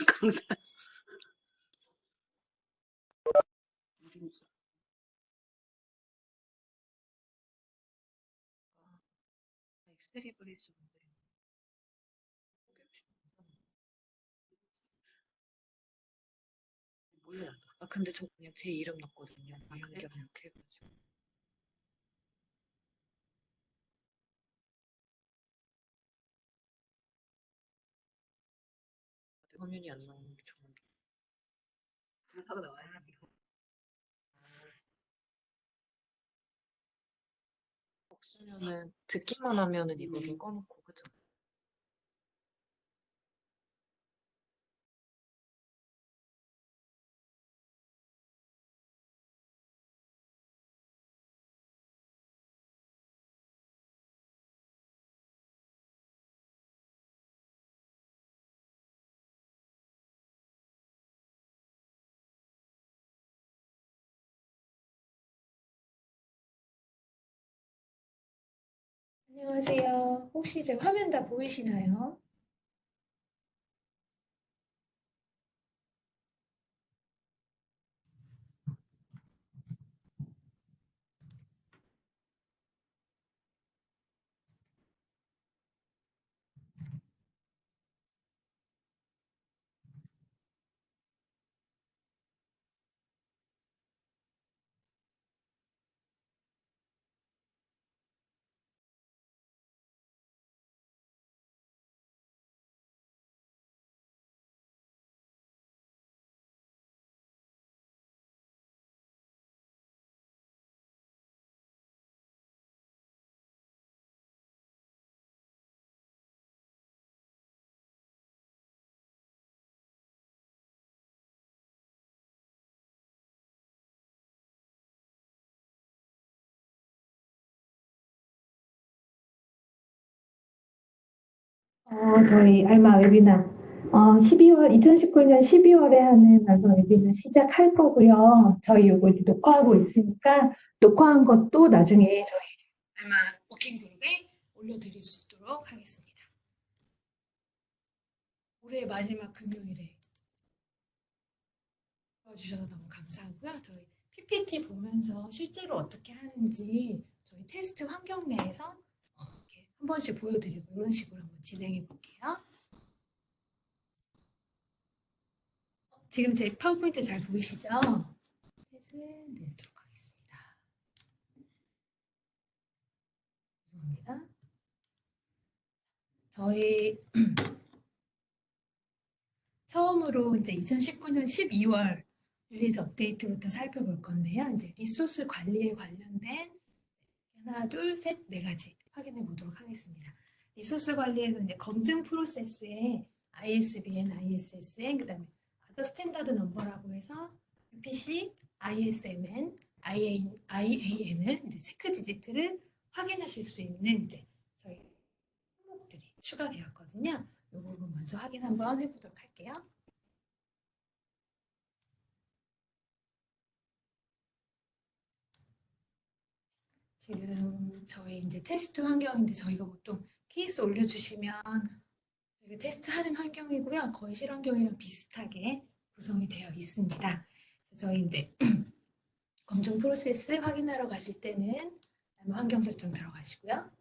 강사. 엑셀이 그리스 몰라. 아 근데 저 그냥 제 이름 넣었거든요. 이은겸 이렇게 해가지고. 화면이 안 나오는 게 좋은 게. 가사가 나와야 이거. 없으면은 듣기만 하면은 이거를 꺼놓고 그죠? 안녕하세요. 혹시 제 화면 다 보이시나요? 저희 알마 웨비나 2019년 12월에 하는 알마 웨비나 시작할 거고요. 저희 요거 이제 녹화하고 있으니까 녹화한 것도 나중에 저희 알마 워킹 그룹에 올려드릴 수 있도록 하겠습니다. 올해 마지막 금요일에 도와주셔서 너무 감사하고요. 저희 PPT 보면서 실제로 어떻게 하는지 저희 테스트 환경 내에서 이렇게 한 번씩 보여드리고 이런 식으로 한번 진행해 볼게요. 지금 제 파워포인트 잘 보이시죠? 셋은 내도록 하겠습니다. 죄송합니다. 저희 처음으로 이제 2019년 12월 릴리즈 업데이트부터 살펴볼 건데요. 이제 리소스 관리에 관련된 하나, 둘, 셋, 네 가지 확인해 보도록 하겠습니다. 리소스 관리에서 이제 검증 프로세스에 ISBN, ISSN, 그다음에 아더 스탠다드 넘버라고 해서 PC, ISMN, IAN을 이제 체크 디지트를 확인하실 수 있는 이제 저희 항목들이 추가되었거든요. 이 부분 먼저 확인 한번 해보도록 할게요. 지금 저희 이제 테스트 환경인데 저희가 보통 케이스 올려주시면 저희가 테스트하는 환경이고요. 거의 실환경이랑 비슷하게 구성이 되어 있습니다. 그래서 저희 이제 검증 프로세스 확인하러 가실 때는 환경 설정 들어가시고요.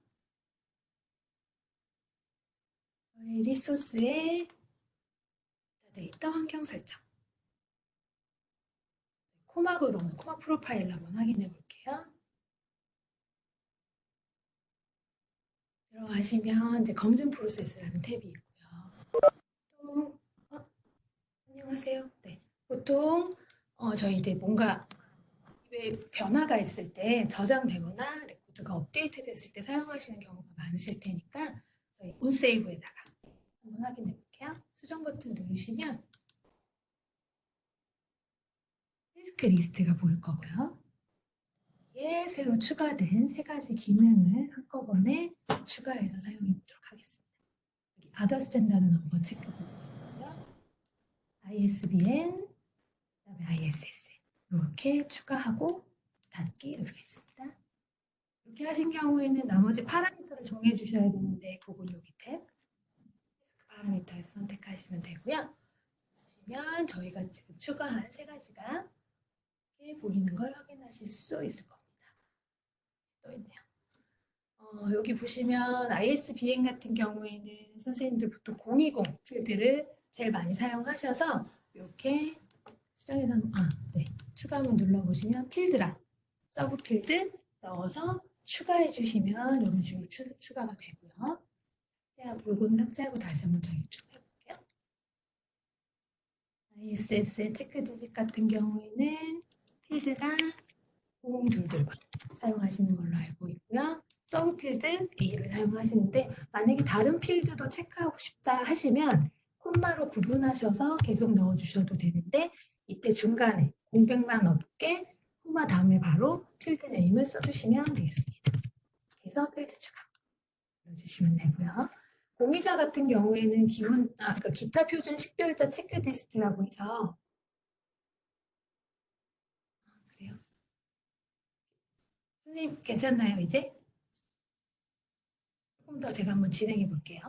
저희 리소스의 데이터 환경 설정. 코막으로는 코막 프로파일 한번 확인해 볼게요. 들어가시면 이제 검증 프로세스라는 탭이 있고요. 또 안녕하세요. 네, 보통 저희 이제 뭔가 왜 변화가 있을 때 저장되거나 레코드가 업데이트 됐을 때 사용하시는 경우가 많으실 테니까 저희 온세이브에다가 한번 확인해 볼게요. 수정 버튼 누르시면 태스크 리스트가 보일 거고요. 이게 새로 추가된 세 가지 기능을 한꺼번에 추가해서 사용해 보도록 하겠습니다. 여기 아더 스탠다드 넘버 체크 해주시고요. ISBN, 그다음에 ISSN 이렇게 추가하고 닫기 누르겠습니다. 이렇게 하신 경우에는 나머지 파라미터를 정해 주셔야 되는데 그건 여기 탭 데스크 파라미터에서 선택하시면 되고요. 보시면 저희가 지금 추가한 세 가지가 이렇게 보이는 걸 확인하실 수 있을 겁니다. 또 있네요. 여기 보시면 ISBN 같은 경우에는 선생님들 보통 020 필드를 제일 많이 사용하셔서 이렇게 수정해서 네. 추가 한번 눌러보시면 필드랑 서브 필드 넣어서 추가해 주시면 이런 식으로 추가가 되고요. 요거는 삭제하고 다시 한번 저희 추가해 볼게요. ISSN 체크 디짓 같은 경우에는 필드가 002만 사용하시는 걸로 알고 있고요. 서브 필드 A를 사용하시는데 만약에 다른 필드도 체크하고 싶다 하시면 콤마로 구분하셔서 계속 넣어주셔도 되는데 이때 중간에 공백만 없게 콤마 다음에 바로 필드 네임을 써주시면 되겠습니다. 그래서 필드 추가 눌러주시면 되고요. 024 같은 경우에는 그러니까 기타 표준 식별자 체크리스트라고 해서 그래요. 선생님 괜찮나요 이제? 조금 더 제가 한번 진행해 볼게요.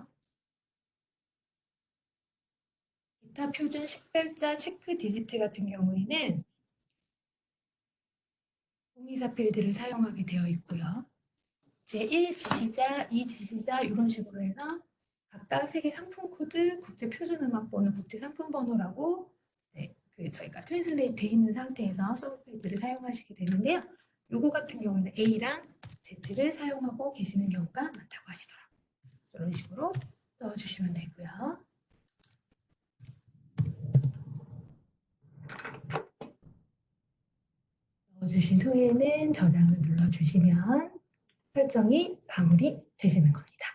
기타 표준 식별자 체크 디지트 같은 경우에는 024 필드를 사용하게 되어 있고요. 제1 지시자, 2 지시자 이런 식으로 해서 각각 세계 상품 코드, 국제 표준 음악 번호, 국제 상품 번호라고 저희가 트랜슬레이트 돼 있는 상태에서 서브 필드를 사용하시게 되는데요. 요거 같은 경우에는 A랑 Z를 사용하고 계시는 경우가 많다고 하시더라고요. 이런 식으로 넣어주시면 되고요. 넣어주신 후에는 저장을 눌러주시면 설정이 마무리 되시는 겁니다.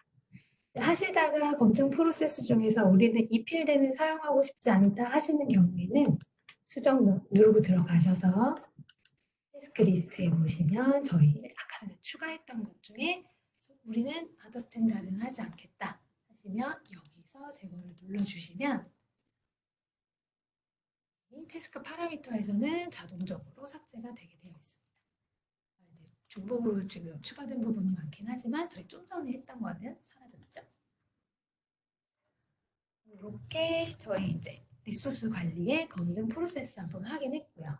하시다가 검증 프로세스 중에서 우리는 이 필드는 사용하고 싶지 않다 하시는 경우에는 수정 누르고 들어가셔서 태스크 리스트에 보시면 저희 아까 전에 추가했던 것 중에 우리는 아더 스탠다드는 하지 않겠다 하시면 여기서 제거를 눌러주시면 이 태스크 파라미터에서는 자동적으로 삭제가 되게 되어 있습니다. 중복으로 지금 추가된 부분이 많긴 하지만 저희 좀 전에 했던 거는 사라졌죠. 이렇게 저희 이제 리소스 관리의 검증 프로세스 한번 확인했고요.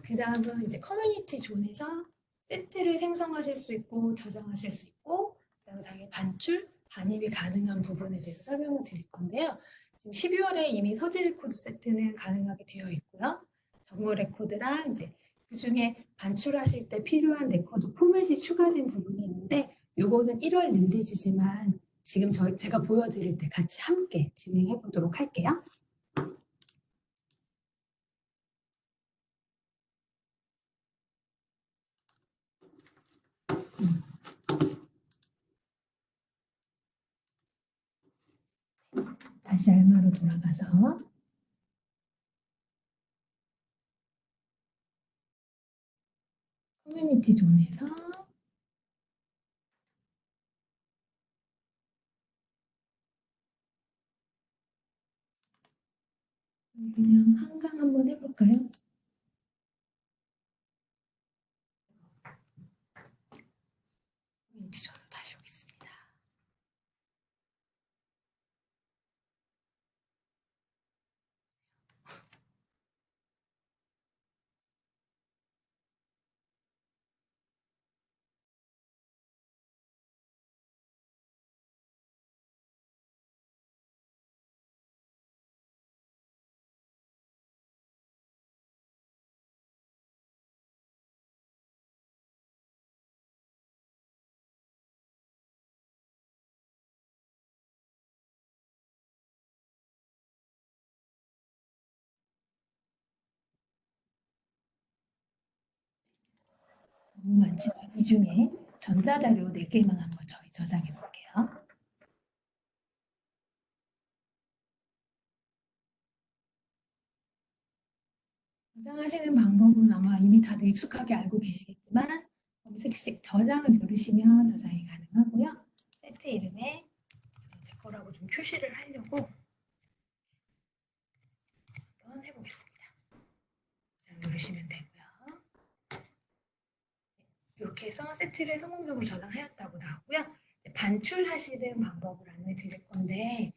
그 다음은 이제 커뮤니티 존에서 세트를 생성하실 수 있고 저장하실 수 있고 그다음에 당연히 반출, 반입이 가능한 부분에 대해서 설명을 드릴 건데요. 지금 12월에 이미 서지 레코드 세트는 가능하게 되어 있고요. 정보 레코드랑 이제 그 중에 반출하실 때 필요한 레코드 포맷이 추가된 부분이 있는데 요거는 1월 릴리즈지만 지금 제가 보여드릴 때 같이 함께 진행해 보도록 할게요. 다시 알마로 돌아가서 커뮤니티 존에서 그냥 한강 한번 해볼까요? 커뮤니티 존으로 다시 오겠습니다. 너무 많지만 이 중에 전자자료 4개만 한번 저희 저장해 볼게요. 저장하시는 방법은 아마 이미 다들 익숙하게 알고 계시겠지만 검색식 저장을 누르시면 저장이 가능하고요. 세트 이름에 제 거라고 좀 표시를 하려고 한번 해보겠습니다. 저장 누르시면 되고요. 이렇게 해서 세트를 성공적으로 저장하였다고 나오고요. 반출하시는 방법을 안내 드릴 건데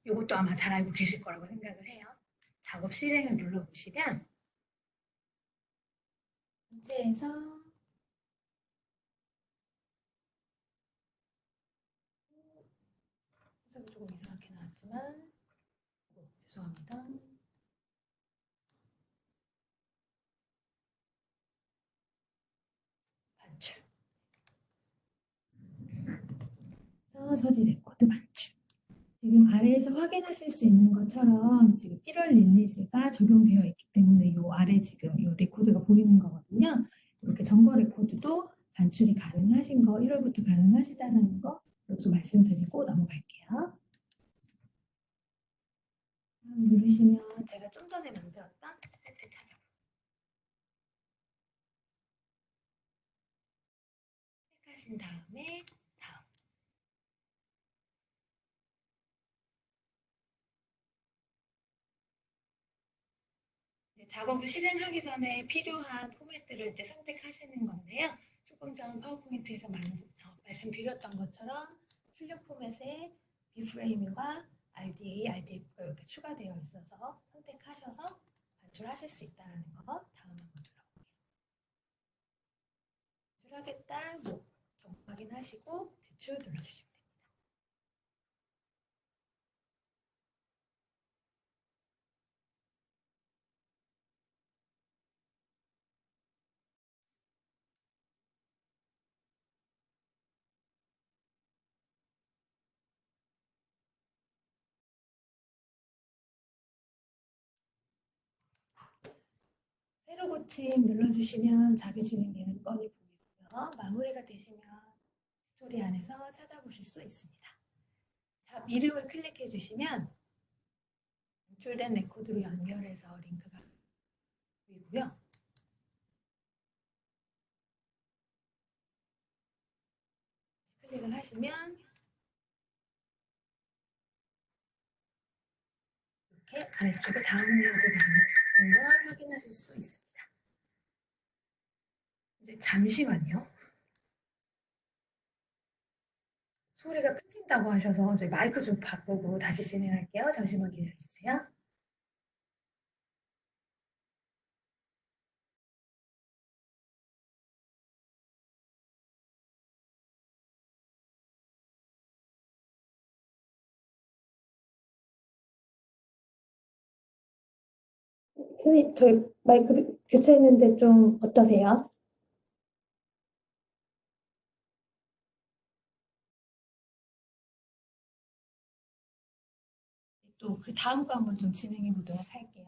이것도 아마 잘 알고 계실 거라고 생각을 해요. 작업 실행을 눌러보시면 문제에서 해석이 조금 이상하게 나왔지만 죄송합니다. 반출. 서디 레코드 반출. 지금 아래에서 확인하실 수 있는 것처럼 지금 1월 릴리즈가 적용되어 있기 때문에 이 아래 지금 이 레코드가 보이는 거거든요. 이렇게 점거 레코드도 반출이 가능하신 거, 1월부터 가능하시다는 거 여기서 말씀드리고 넘어갈게요. 누르시면 제가 좀 전에 만들었던 세트 찾아볼게요. 하신 다음에 다음. 작업을 실행하기 전에 필요한 포맷들을 이제 선택하시는 건데요. 조금 전 파워포인트에서 말씀드렸던 것처럼 출력 포맷에 비프레임과 RDA, RDF가 이렇게 추가되어 있어서 선택하셔서 반출하실 수 있다는 거 다음 한번 눌러볼게요. 반출하겠다, 확인하시고 제출 눌러주시면 됩니다. 새로 고침 눌러주시면 자기 진행되는 건이 보이고요. 마무리가 되시면 스토리 안에서 찾아보실 수 있습니다. 자, 이름을 클릭해 주시면 반출된 레코드로 연결해서 링크가 보이고요. 클릭을 하시면 이렇게 아래쪽에 다운로드 받는 걸 확인하실 수 있습니다. 이제 잠시만요. 소리가 끊긴다고 하셔서 저희 마이크 좀 바꾸고 다시 진행할게요. 잠시만 기다려주세요. 선생님, 저희 마이크 교체했는데 좀 어떠세요? 또 그 다음 거 한번 좀 진행해 보도록 할게요.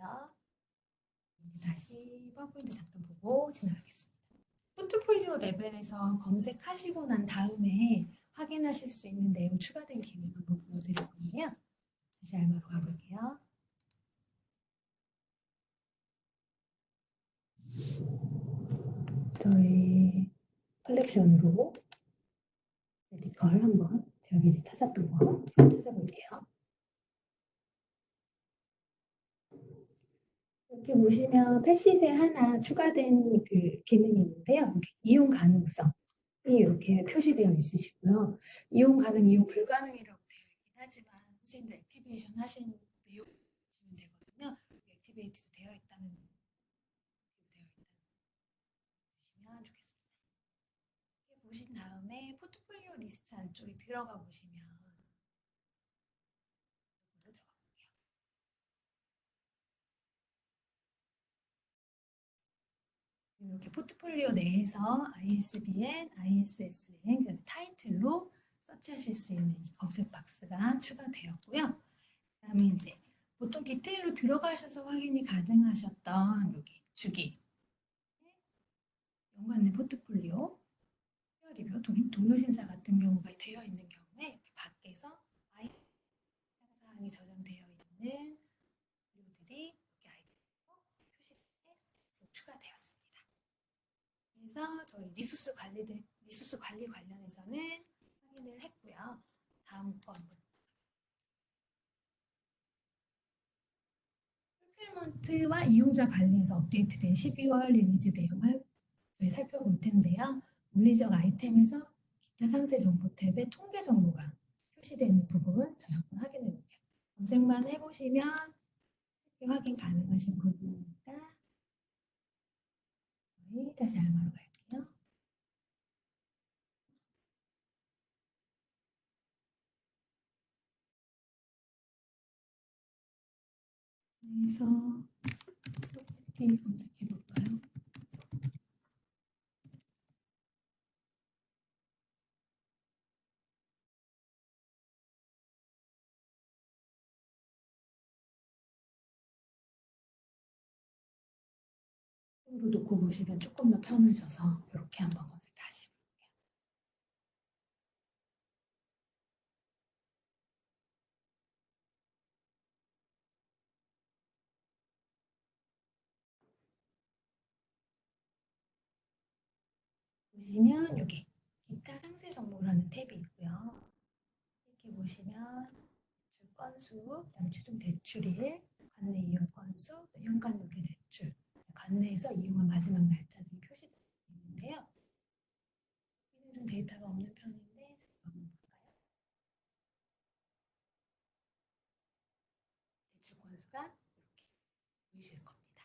다시 파워포인트 잠깐 보고 지나가겠습니다. 포트폴리오 레벨에서 검색하시고 난 다음에 확인하실 수 있는 내용 추가된 기능 한번 보여드릴 건데요. 다시 알마로 가볼게요. 저희 컬렉션으로 메디컬 한번 제가 미리 찾았던 거 찾아볼게요. 이렇게 보시면 패시세 하나 추가된 그 기능이 있는데요. 이용 가능성이 이렇게 표시되어 있으시고요. 이용 가능, 이용 불가능이라고 되어 있긴 하지만 선생님들 액티베이션 하신 내용 보시면 되거든요. 액티베이트도 되어 있다는 보시면 좋겠습니다. 이렇게 보신 다음에 포트폴리오 리스트 안쪽에 들어가 보시면 이렇게 포트폴리오 내에서 ISBN, ISSN, 그 타이틀로 서치하실 수 있는 검색 박스가 추가되었고요. 그다음에 이제 보통 디테일로 들어가셔서 확인이 가능하셨던 여기 주기, 연관된 포트폴리오, 리뷰, 동료 심사 같은 경우가 되어 있는 경우에 이렇게 밖에서 사항이 저장되어 있는 자료들이 이렇게 아이디로 표시에 추가되었습니다. 그래서 저희 리소스 관리 관련해서는 확인을 했고요. 다음 거 한번. 풀필먼트와 이용자 관리에서 업데이트된 12월 리리즈 내용을 저희 살펴볼 텐데요. 물리적 아이템에서 기타 상세 정보 탭에 통계 정보가 표시되는 부분 저희 한번 확인해 볼게요. 검색만 해보시면 확인 가능하신 부분이니까 저희 다시 알마로 갈게요. 그래서 프로퍼티 검색해 볼까요? 으로 놓고 보시면 조금 더 편하셔서 이렇게 한번 검색 다시 해볼게요. 보시면 여기 기타 상세 정보라는 탭이 있고요. 이렇게 보시면 대출 건수, 그다음에 최종 대출일, 관내 이용 건수, 연간 요계 대출, 관내에서 이용한 마지막 날짜 등이 표시되어 있는데요. 여기는 좀 데이터가 없는 편인데 한번 볼까요? 대출 건수가 이렇게 보이실 겁니다.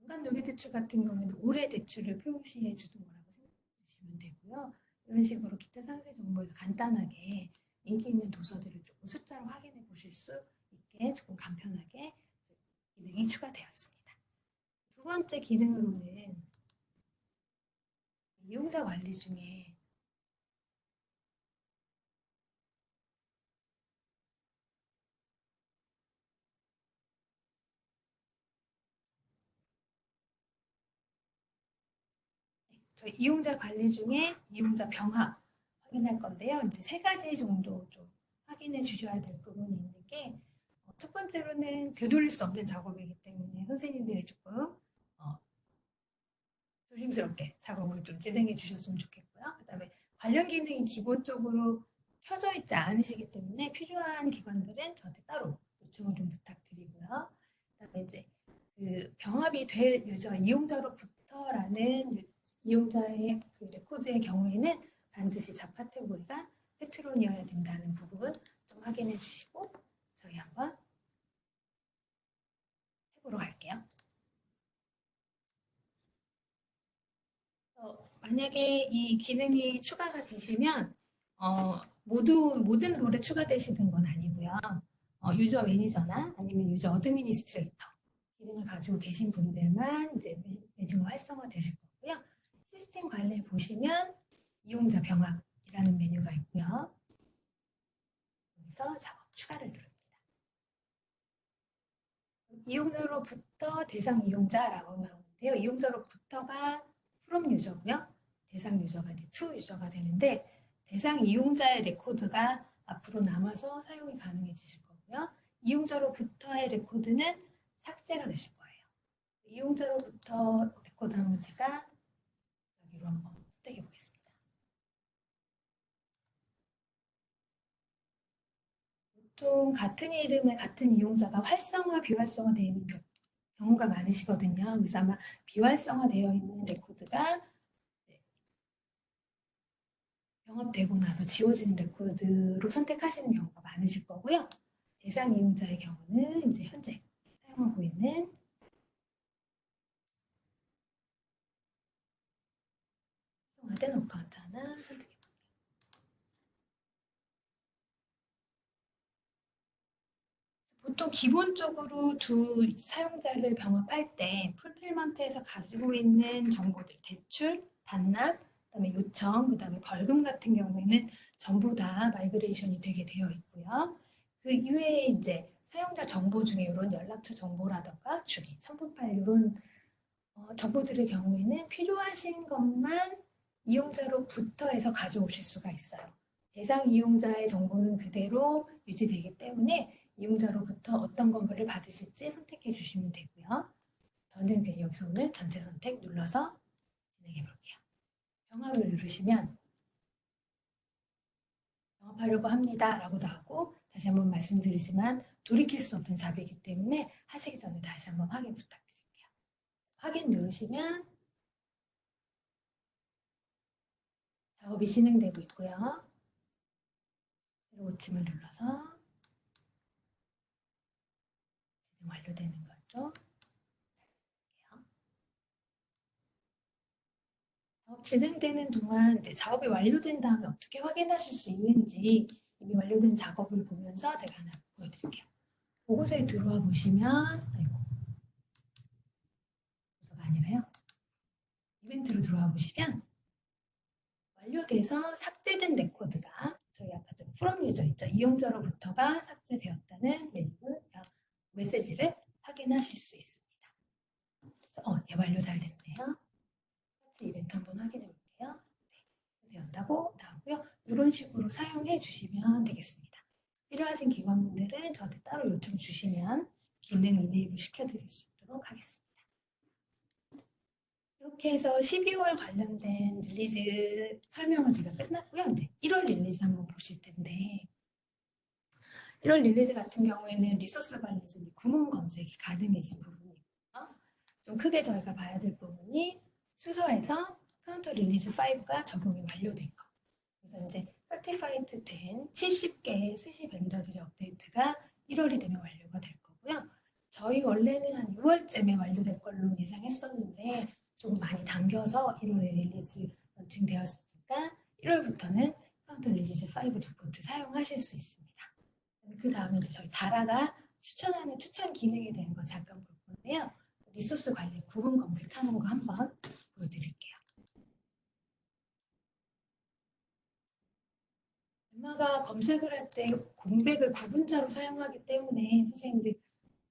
연간 요계 대출 같은 경우에는 올해 대출을 표시해 주는 거라고 생각해 주시면 되고요. 이런 식으로 기타 상세 정보에서 간단하게 인기 있는 도서들을 조금 숫자로 확인해 보실 수 있게 조금 간편하게 기능이 추가되었습니다. 두 번째 기능으로는 이용자 관리 중에 저희 이용자 관리 중에 이용자 병합 확인할 건데요. 이제 세 가지 정도 좀 확인해 주셔야 될 부분이 있는 게 첫 번째로는 되돌릴 수 없는 작업이기 때문에 선생님들이 조금 조심스럽게 작업을 좀 진행해 주셨으면 좋겠고요. 그다음에 관련 기능이 기본적으로 켜져 있지 않으시기 때문에 필요한 기관들은 저한테 따로 요청을 좀 부탁드리고요. 그다음에 이제 그 병합이 될 유저 이용자로부터라는 이용자의 그 레코드의 경우에는 반드시 잡 카테고리가 페트론이어야 된다는 부분 좀 확인해 주시고 저희 한번 해보러 갈게요. 만약에 이 기능이 추가가 되시면 모든 롤에 추가되시는 건 아니고요. 유저 매니저나 아니면 유저 어드미니스트레이터 기능을 가지고 계신 분들만 이제 메뉴가 활성화 되실 거고요. 시스템 관리에 보시면 이용자 병합이라는 메뉴가 있고요. 여기서 작업 추가를 누릅니다. 이용자로부터 대상 이용자라고 나오는데요. 이용자로부터가 from 유저고요. 대상 유저가 이제 to 유저가 되는데 대상 이용자의 레코드가 앞으로 남아서 사용이 가능해지실 거고요. 이용자로부터의 레코드는 삭제가 되실 거예요. 이용자로부터 레코드 한번 제가 여기로 한번 선택해 보겠습니다. 보통 같은 이름의 같은 이용자가 활성화, 비활성화 되어 있는 경우가 많으시거든요. 그래서 아마 비활성화되어 있는 레코드가 병합되고 나서 지워지는 레코드로 선택하시는 경우가 많으실 거고요. 대상 이용자의 경우는 이제 현재 사용하고 있는 활성화된 어카운트 하나 선택해 볼게요. 보통 기본적으로 두 사용자를 병합할 때 풀필먼트에서 가지고 있는 정보들, 대출, 반납, 그다음에 요청, 그다음에 벌금 같은 경우에는 전부 다 마이그레이션이 되게 되어 있고요. 그 이외에 이제 사용자 정보 중에 이런 연락처 정보라던가 주기, 첨부 파일 이런 정보들의 경우에는 필요하신 것만 이용자로부터 해서 가져오실 수가 있어요. 대상 이용자의 정보는 그대로 유지되기 때문에 이용자로부터 어떤 건물을 받으실지 선택해 주시면 되고요. 저는 그냥 여기서 오늘 전체 선택 눌러서 진행해 볼게요. 병합을 누르시면 병합하려고 합니다 라고 나오고 다시 한번 말씀드리지만 돌이킬 수 없는 잡이기 때문에 하시기 전에 다시 한번 확인 부탁드릴게요. 확인 누르시면 작업이 진행되고 있고요. 새로 고침을 눌러서 완료되는 거죠. 진행되는 동안 이제 작업이 완료된 다음에 어떻게 확인하실 수 있는지 이미 완료된 작업을 보면서 제가 하나 보여드릴게요. 보고서에 들어와 보시면 보고서가 아니라요. 이벤트로 들어와 보시면 완료돼서 삭제된 레코드가 저희 아까 from 유저 있죠. 이용자로부터가 삭제되었다는 메시지를 확인하실 수 있습니다. 그래서 예, 완료 잘 됐네요. 같이 이벤트 한번 확인해 볼게요. 네, 되었다고 나오고요. 이런 식으로 사용해 주시면 되겠습니다. 필요하신 기관분들은 저한테 따로 요청 주시면 기능 이네이블 시켜드릴 수 있도록 하겠습니다. 이렇게 해서 12월 관련된 릴리즈 설명은 제가 끝났고요. 이제 1월 릴리즈 한번 보실 텐데 1월 릴리즈 같은 경우에는 리소스 관리에서 구문 검색이 가능해진 부분이고요. 좀 크게 저희가 봐야 될 부분이 수서에서 카운터 릴리즈 5가 적용이 완료된 거. 그래서 이제 서티파이드 된 70개의 스시 벤더들의 업데이트가 1월이 되면 완료가 될 거고요. 저희 원래는 한 6월쯤에 완료될 걸로 예상했었는데 조금 많이 당겨서 1월에 릴리즈 런칭되었으니까 1월부터는 카운터 릴리즈 5 리포트 사용하실 수 있습니다. 그 다음에 이제 저희 다라가 추천하는 추천 기능에 대한 거 잠깐 볼 건데요. 리소스 관리 구분 검색하는 거 한번 보여드릴게요. 엠마가 검색을 할 때 공백을 구분자로 사용하기 때문에 선생님들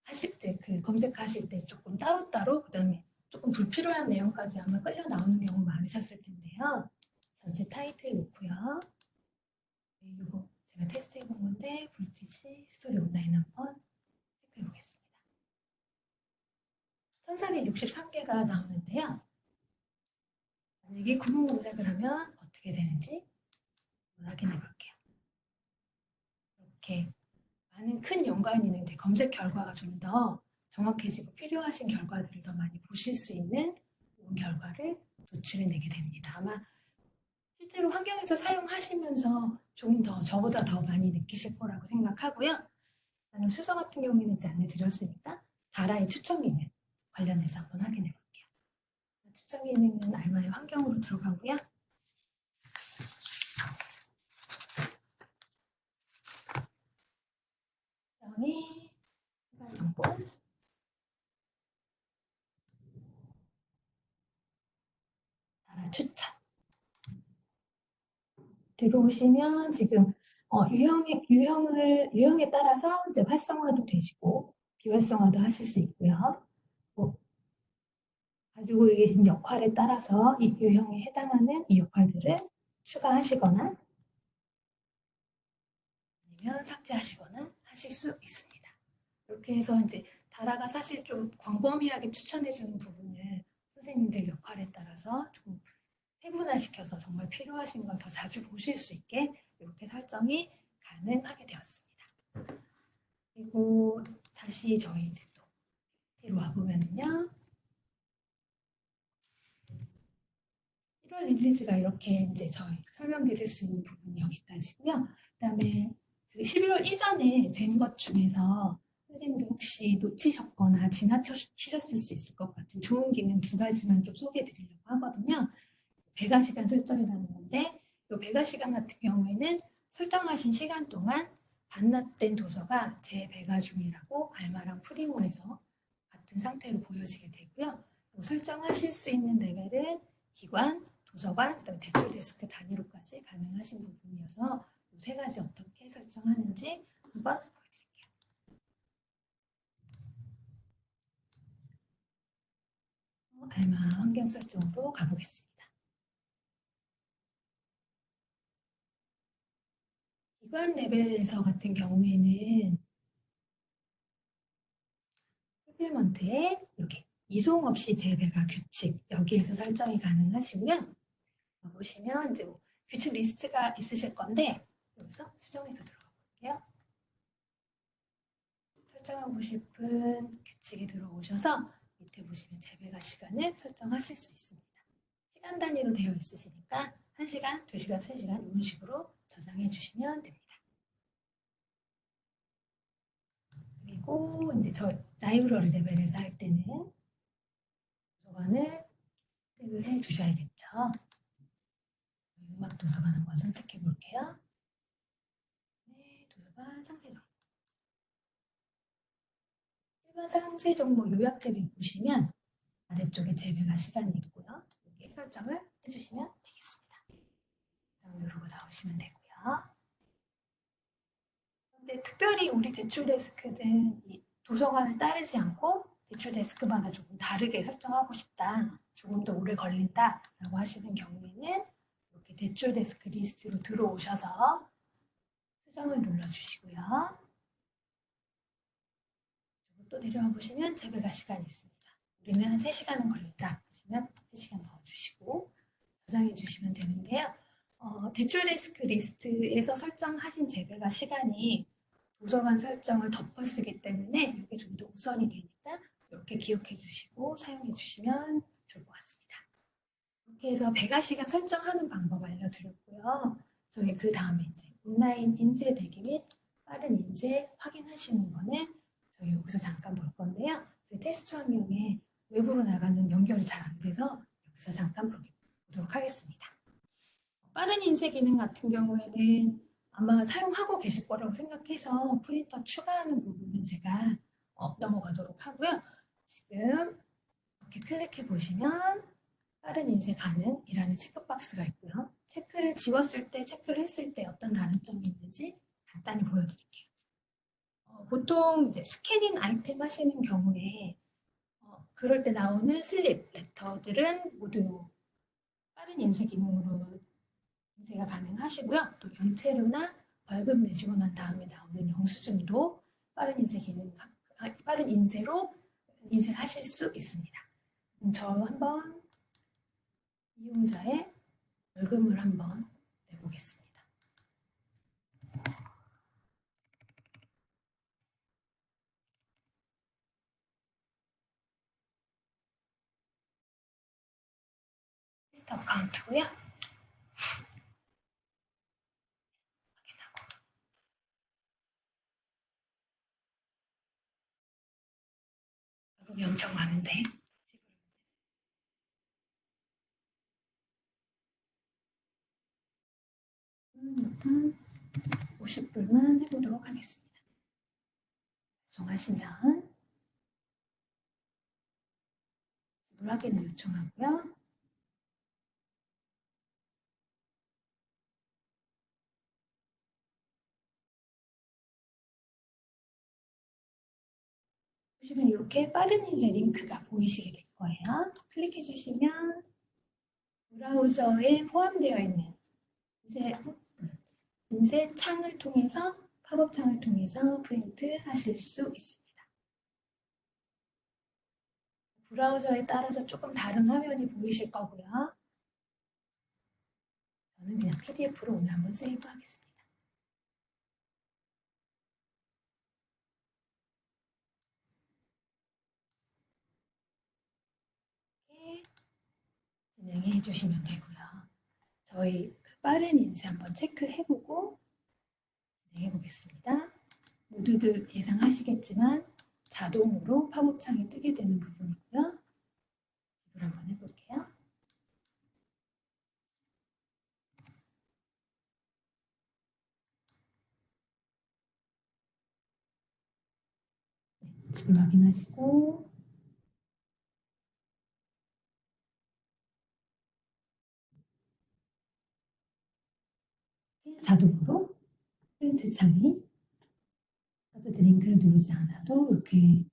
하실 때 그 검색하실 때 조금 따로따로 그다음에 조금 불필요한 내용까지 아마 끌려 나오는 경우 많으셨을 텐데요. 전체 타이틀 놓고요. 네, 이거 제가 테스트 해본 건데 브리티시 스토리 온라인 한번 체크해 보겠습니다. 1463개가 나오는데요. 만약에 구분 검색을 하면 어떻게 되는지 확인해 볼게요. 이렇게 많은 큰 연관이 있는데 검색 결과가 좀 더 정확해지고 필요하신 결과들을 더 많이 보실 수 있는 이런 결과를 도출해내게 됩니다. 아마 실제로 환경에서 사용하시면서 좀 더 저보다 더 많이 느끼실 거라고 생각하고요. 수서 같은 경우에는 이제 안내드렸으니까 다라의 추천 기능 관련해서 한번 확인해 볼게요. 추천 기능은 알마의 환경으로 들어가고요. 그다음에 정보 다라 추천 들어오시면 지금 유형에 따라서 이제 활성화도 되시고 비활성화도 하실 수 있고요. 가지고 계신 역할에 따라서 이 유형에 해당하는 이 역할들을 추가하시거나 아니면 삭제하시거나 하실 수 있습니다. 이렇게 해서 이제 다라가 사실 좀 광범위하게 추천해주는 부분을 선생님들 역할에 따라서 좀 세분화시켜서 정말 필요하신 걸 더 자주 보실 수 있게 이렇게 설정이 가능하게 되었습니다. 그리고 다시 저희 이제 또 뒤로 와보면요. 1월 릴리즈가 이렇게 이제 저희 설명드릴 수 있는 부분이 여기까지고요. 그다음에 11월 이전에 된 것 중에서 선생님들 혹시 놓치셨거나 지나치셨을 수 있을 것 같은 좋은 기능 2가지만 좀 소개해 드리려고 하거든요. 배가 시간 설정이라는 건데 이 배가 시간 같은 경우에는 설정하신 시간 동안 반납된 도서가 재배가 중이라고 알마랑 프리모에서 같은 상태로 보여지게 되고요. 설정하실 수 있는 레벨은 기관, 도서관, 그다음에 대출 데스크 단위로까지 가능하신 부분이어서 이 3가지 어떻게 설정하는지 한번 보여드릴게요. 알마 환경 설정으로 가보겠습니다. 기관 레벨에서 같은 경우에는 풀필먼트에 이렇게 이송 없이 재배가 규칙 여기에서 설정이 가능하시고요. 보시면 이제 규칙 리스트가 있으실 건데 여기서 수정해서 들어가 볼게요. 설정하고 싶은 규칙에 들어오셔서 밑에 보시면 재배가 시간을 설정하실 수 있습니다. 시간 단위로 되어 있으시니까 1시간, 2시간, 3시간 이런 식으로 저장해 주시면 됩니다. 그리고 이제 저 라이브러리 레벨에서 할 때는 도서관을 선택을 해 주셔야겠죠. 음악 도서관 한번 선택해 볼게요. 네, 도서관 상세 정보. 일반 상세 정보 요약 탭에 보시면 아래쪽에 재배가 시간이 있고요. 여기 설정을 해주시면 되겠습니다. 설정 누르고 나오시면 되고요. 근데 특별히 우리 대출 데스크는 이 도서관을 따르지 않고 대출 데스크마다 조금 다르게 설정하고 싶다, 조금 더 오래 걸린다라고 하시는 경우에는 이렇게 대출 데스크 리스트로 들어오셔서 수정을 눌러주시고요. 또 내려와 보시면 재배가 시간이 있습니다. 우리는 한 3시간은 걸린다 하시면 3시간 넣어주시고 저장해 주시면 되는데요. 대출 데스크 리스트에서 설정하신 재배가 시간이 도서관 설정을 덮어쓰기 때문에 이게 좀 더 우선이 되니까 이렇게 기억해 주시고 사용해 주시면 좋을 것 같습니다. 이렇게 해서 배가 시간 설정하는 방법 알려드렸고요. 저희 그 다음에 이제 온라인 인쇄 대기 및 빠른 인쇄 확인하시는 거는 저희 여기서 잠깐 볼 건데요. 저희 테스트 환경에 외부로 나가는 연결이 잘 안 돼서 여기서 잠깐 보도록 하겠습니다. 빠른 인쇄 기능 같은 경우에는 아마 사용하고 계실 거라고 생각해서 프린터 추가하는 부분은 제가 넘어가도록 하고요. 지금 이렇게 클릭해 보시면 빠른 인쇄 가능이라는 체크박스가 있고요. 체크를 지웠을 때, 체크를 했을 때 어떤 다른점이 있는지 간단히 보여드릴게요. 보통 이제 스캐닝 아이템 하시는 경우에 그럴 때 나오는 슬립 레터들은 모두 빠른 인쇄 기능으로 인쇄가 가능하시고요. 또 연체료나 벌금 내시고 난 다음에 나오는 영수증도 빠른 인쇄 기능, 빠른 인쇄로 인쇄하실 수 있습니다. 저 한번 이용자의 벌금을 한번 내보겠습니다. 테스트 어카운트고요. 확인하고. 벌금이 엄청 많은데. 일단 50불만 해보도록 하겠습니다. 작성하시면 지불 확인을 요청하고요. 보시면 이렇게 빠른 인쇄 링크가 보이시게 될 거예요. 클릭해 주시면 브라우저에 포함되어 있는 인쇄 창을 통해서 팝업 창을 통해서 프린트 하실 수 있습니다. 브라우저에 따라서 조금 다른 화면이 보이실 거고요. 저는 그냥 PDF로 오늘 한번 세이브 하겠습니다. 이렇게 진행해 주시면 되고요. 저희 그 빠른 인쇄 한번 체크해보고 진행해 보겠습니다. 모두들 예상하시겠지만 자동으로 팝업 창이 뜨게 되는 부분이고요. 지불 한번 해볼게요. 네, 지불 확인하시고 자동으로 프린트 창이 떠져도 링크를 누르지 않아도 이렇게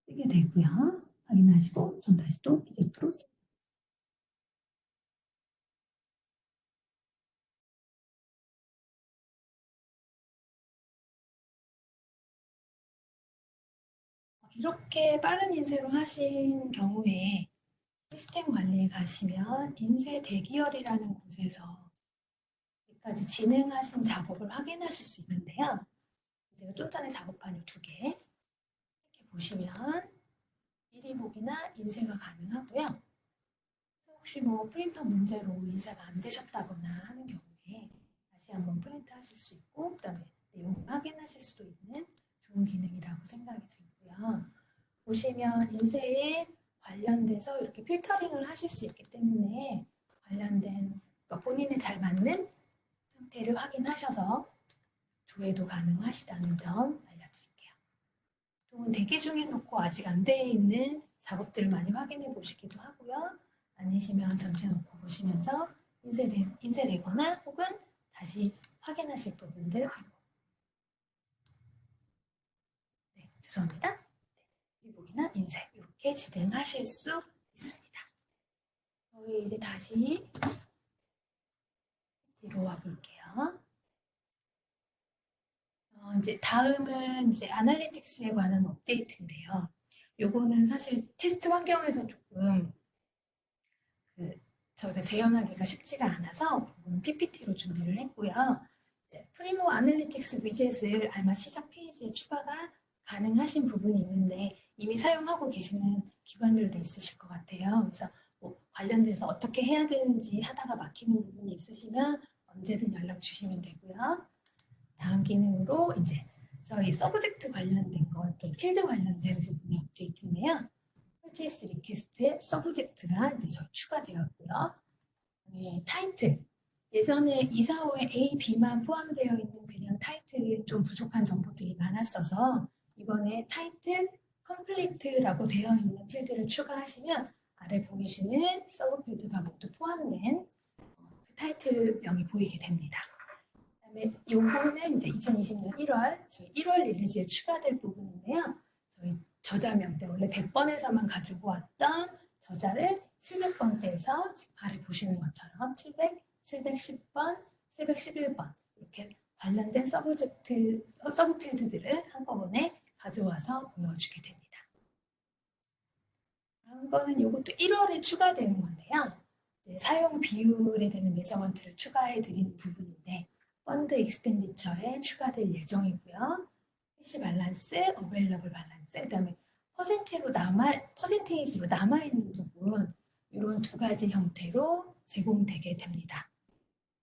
뜨게 되고요. 확인하시고 전 다시 또 PDF로 이렇게 빠른 인쇄로 하신 경우에 시스템 관리에 가시면 인쇄 대기열이라는 곳에서 여기까지 진행하신 작업을 확인하실 수 있는데요. 제가 좀 전에 작업한 이 2개 이렇게 보시면 미리 보기나 인쇄가 가능하고요. 혹시 뭐 프린터 문제로 인쇄가 안 되셨다거나 하는 경우에 다시 한번 프린트 하실 수 있고 그다음에 내용을 확인하실 수도 있는 좋은 기능이라고 생각이 들고요. 보시면 인쇄에 관련돼서 이렇게 필터링을 하실 수 있기 때문에 관련된 그러니까 본인에 잘 맞는 형태를 확인하셔서 조회도 가능하시다는 점 알려드릴게요. 또 대기 중에 놓고 아직 안 돼 있는 작업들을 많이 확인해 보시기도 하고요. 아니시면 전체 놓고 보시면서 인쇄되거나 혹은 다시 확인하실 부분들 네, 죄송합니다. 리복이나 인쇄 이렇게 진행하실 수 있습니다. 저희 이제 다시 뒤로 와볼게요. 이제 다음은 이제 아날리틱스에 관한 업데이트인데요. 요거는 사실 테스트 환경에서 조금 그 저희가 재현하기가 쉽지가 않아서 PPT로 준비를 했고요. 이제 프리모 아날리틱스 위젯을 아마 시작 페이지에 추가가 가능하신 부분이 있는데 이미 사용하고 계시는 기관들도 있으실 것 같아요. 그래서 뭐 관련돼서 어떻게 해야 되는지 하다가 막히는 부분이 있으시면 언제든 연락 주시면 되고요. 다음 기능으로 이제 저희 서브젝트 관련된 것, 또 필드 관련된 부분의 업데이트인데요. 퍼체이스 리퀘스트에 서브젝트가 이제 추가되었고요. 네, 타이틀. 예전에 245에 A, B만 포함되어 있는 그냥 타이틀이 좀 부족한 정보들이 많았어서 이번에 타이틀 컴플리트라고 되어 있는 필드를 추가하시면 아래 보이시는 서브 필드가 모두 포함된 그 타이틀명이 보이게 됩니다. 그다음에 요거는 이제 2020년 1월 저희 1월 릴리즈에 추가될 부분인데요. 저희 저자명대 원래 100번에서만 가지고 왔던 저자를 700번대에서 아래 보시는 것처럼 700, 710번, 711번 이렇게 관련된 서브 필드들을 한꺼번에 가져와서 보여주게 됩니다. 다음 거는 이것도 1월에 추가되는 건데요. 사용 비율에 대한 메저먼트를 추가해 드리는 부분인데 펀드 익스펜디처에 추가될 예정이고요. 캐시 밸런스, 어베일러블 밸런스, 그다음에 퍼센테이지로 남아있는 부분 이런 두 가지 형태로 제공되게 됩니다.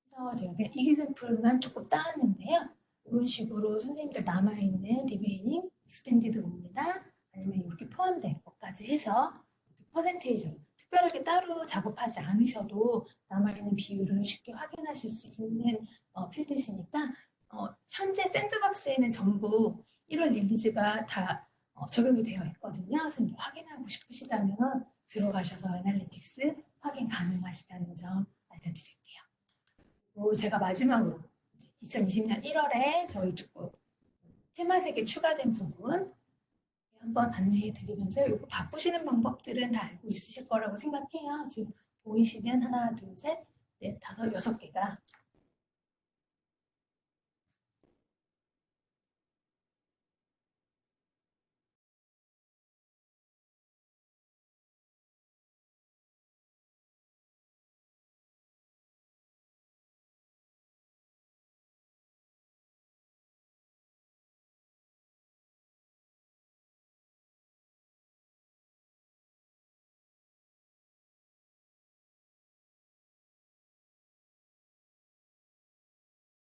그래서 제가 그냥 이기샘플만 조금 따왔는데요. 이런 식으로 선생님들 남아있는 리메이닝 익스펜디드 옵니다. 아니면 이렇게 포함된 것까지 해서 퍼센테이지 특별하게 따로 작업하지 않으셔도 남아있는 비율을 쉽게 확인하실 수 있는 필드시니까 현재 샌드박스에는 전부 1월 릴리즈가 다 적용이 되어 있거든요. 그래서 확인하고 싶으시다면 들어가셔서 애널리틱스 확인 가능하시다는 점 알려드릴게요. 그리고 제가 마지막으로 2020년 1월에 저희 조금 테마색이 추가된 부분 한번 안내해 드리면서 이거 바꾸시는 방법들은 다 알고 있으실 거라고 생각해요. 지금 보이시는 하나, 둘, 셋, 넷, 다섯, 6개가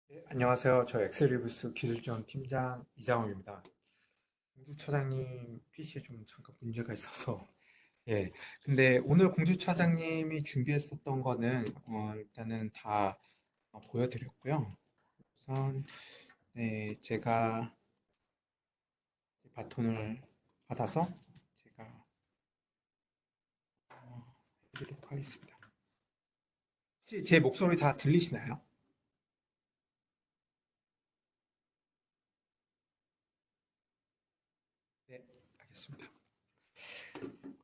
네, 안녕하세요. 저 엑셀리브스 기술지원 팀장 이장호입니다. 공주차장님 PC에 좀 잠깐 문제가 있어서 예. 근데 오늘 공주차장님이 준비했었던 거는 일단은 다 보여드렸고요. 우선 네, 제가 바톤을 받아서 제가 해보도록 하겠습니다. 혹시 제 목소리 다 들리시나요? 네, 알겠습니다.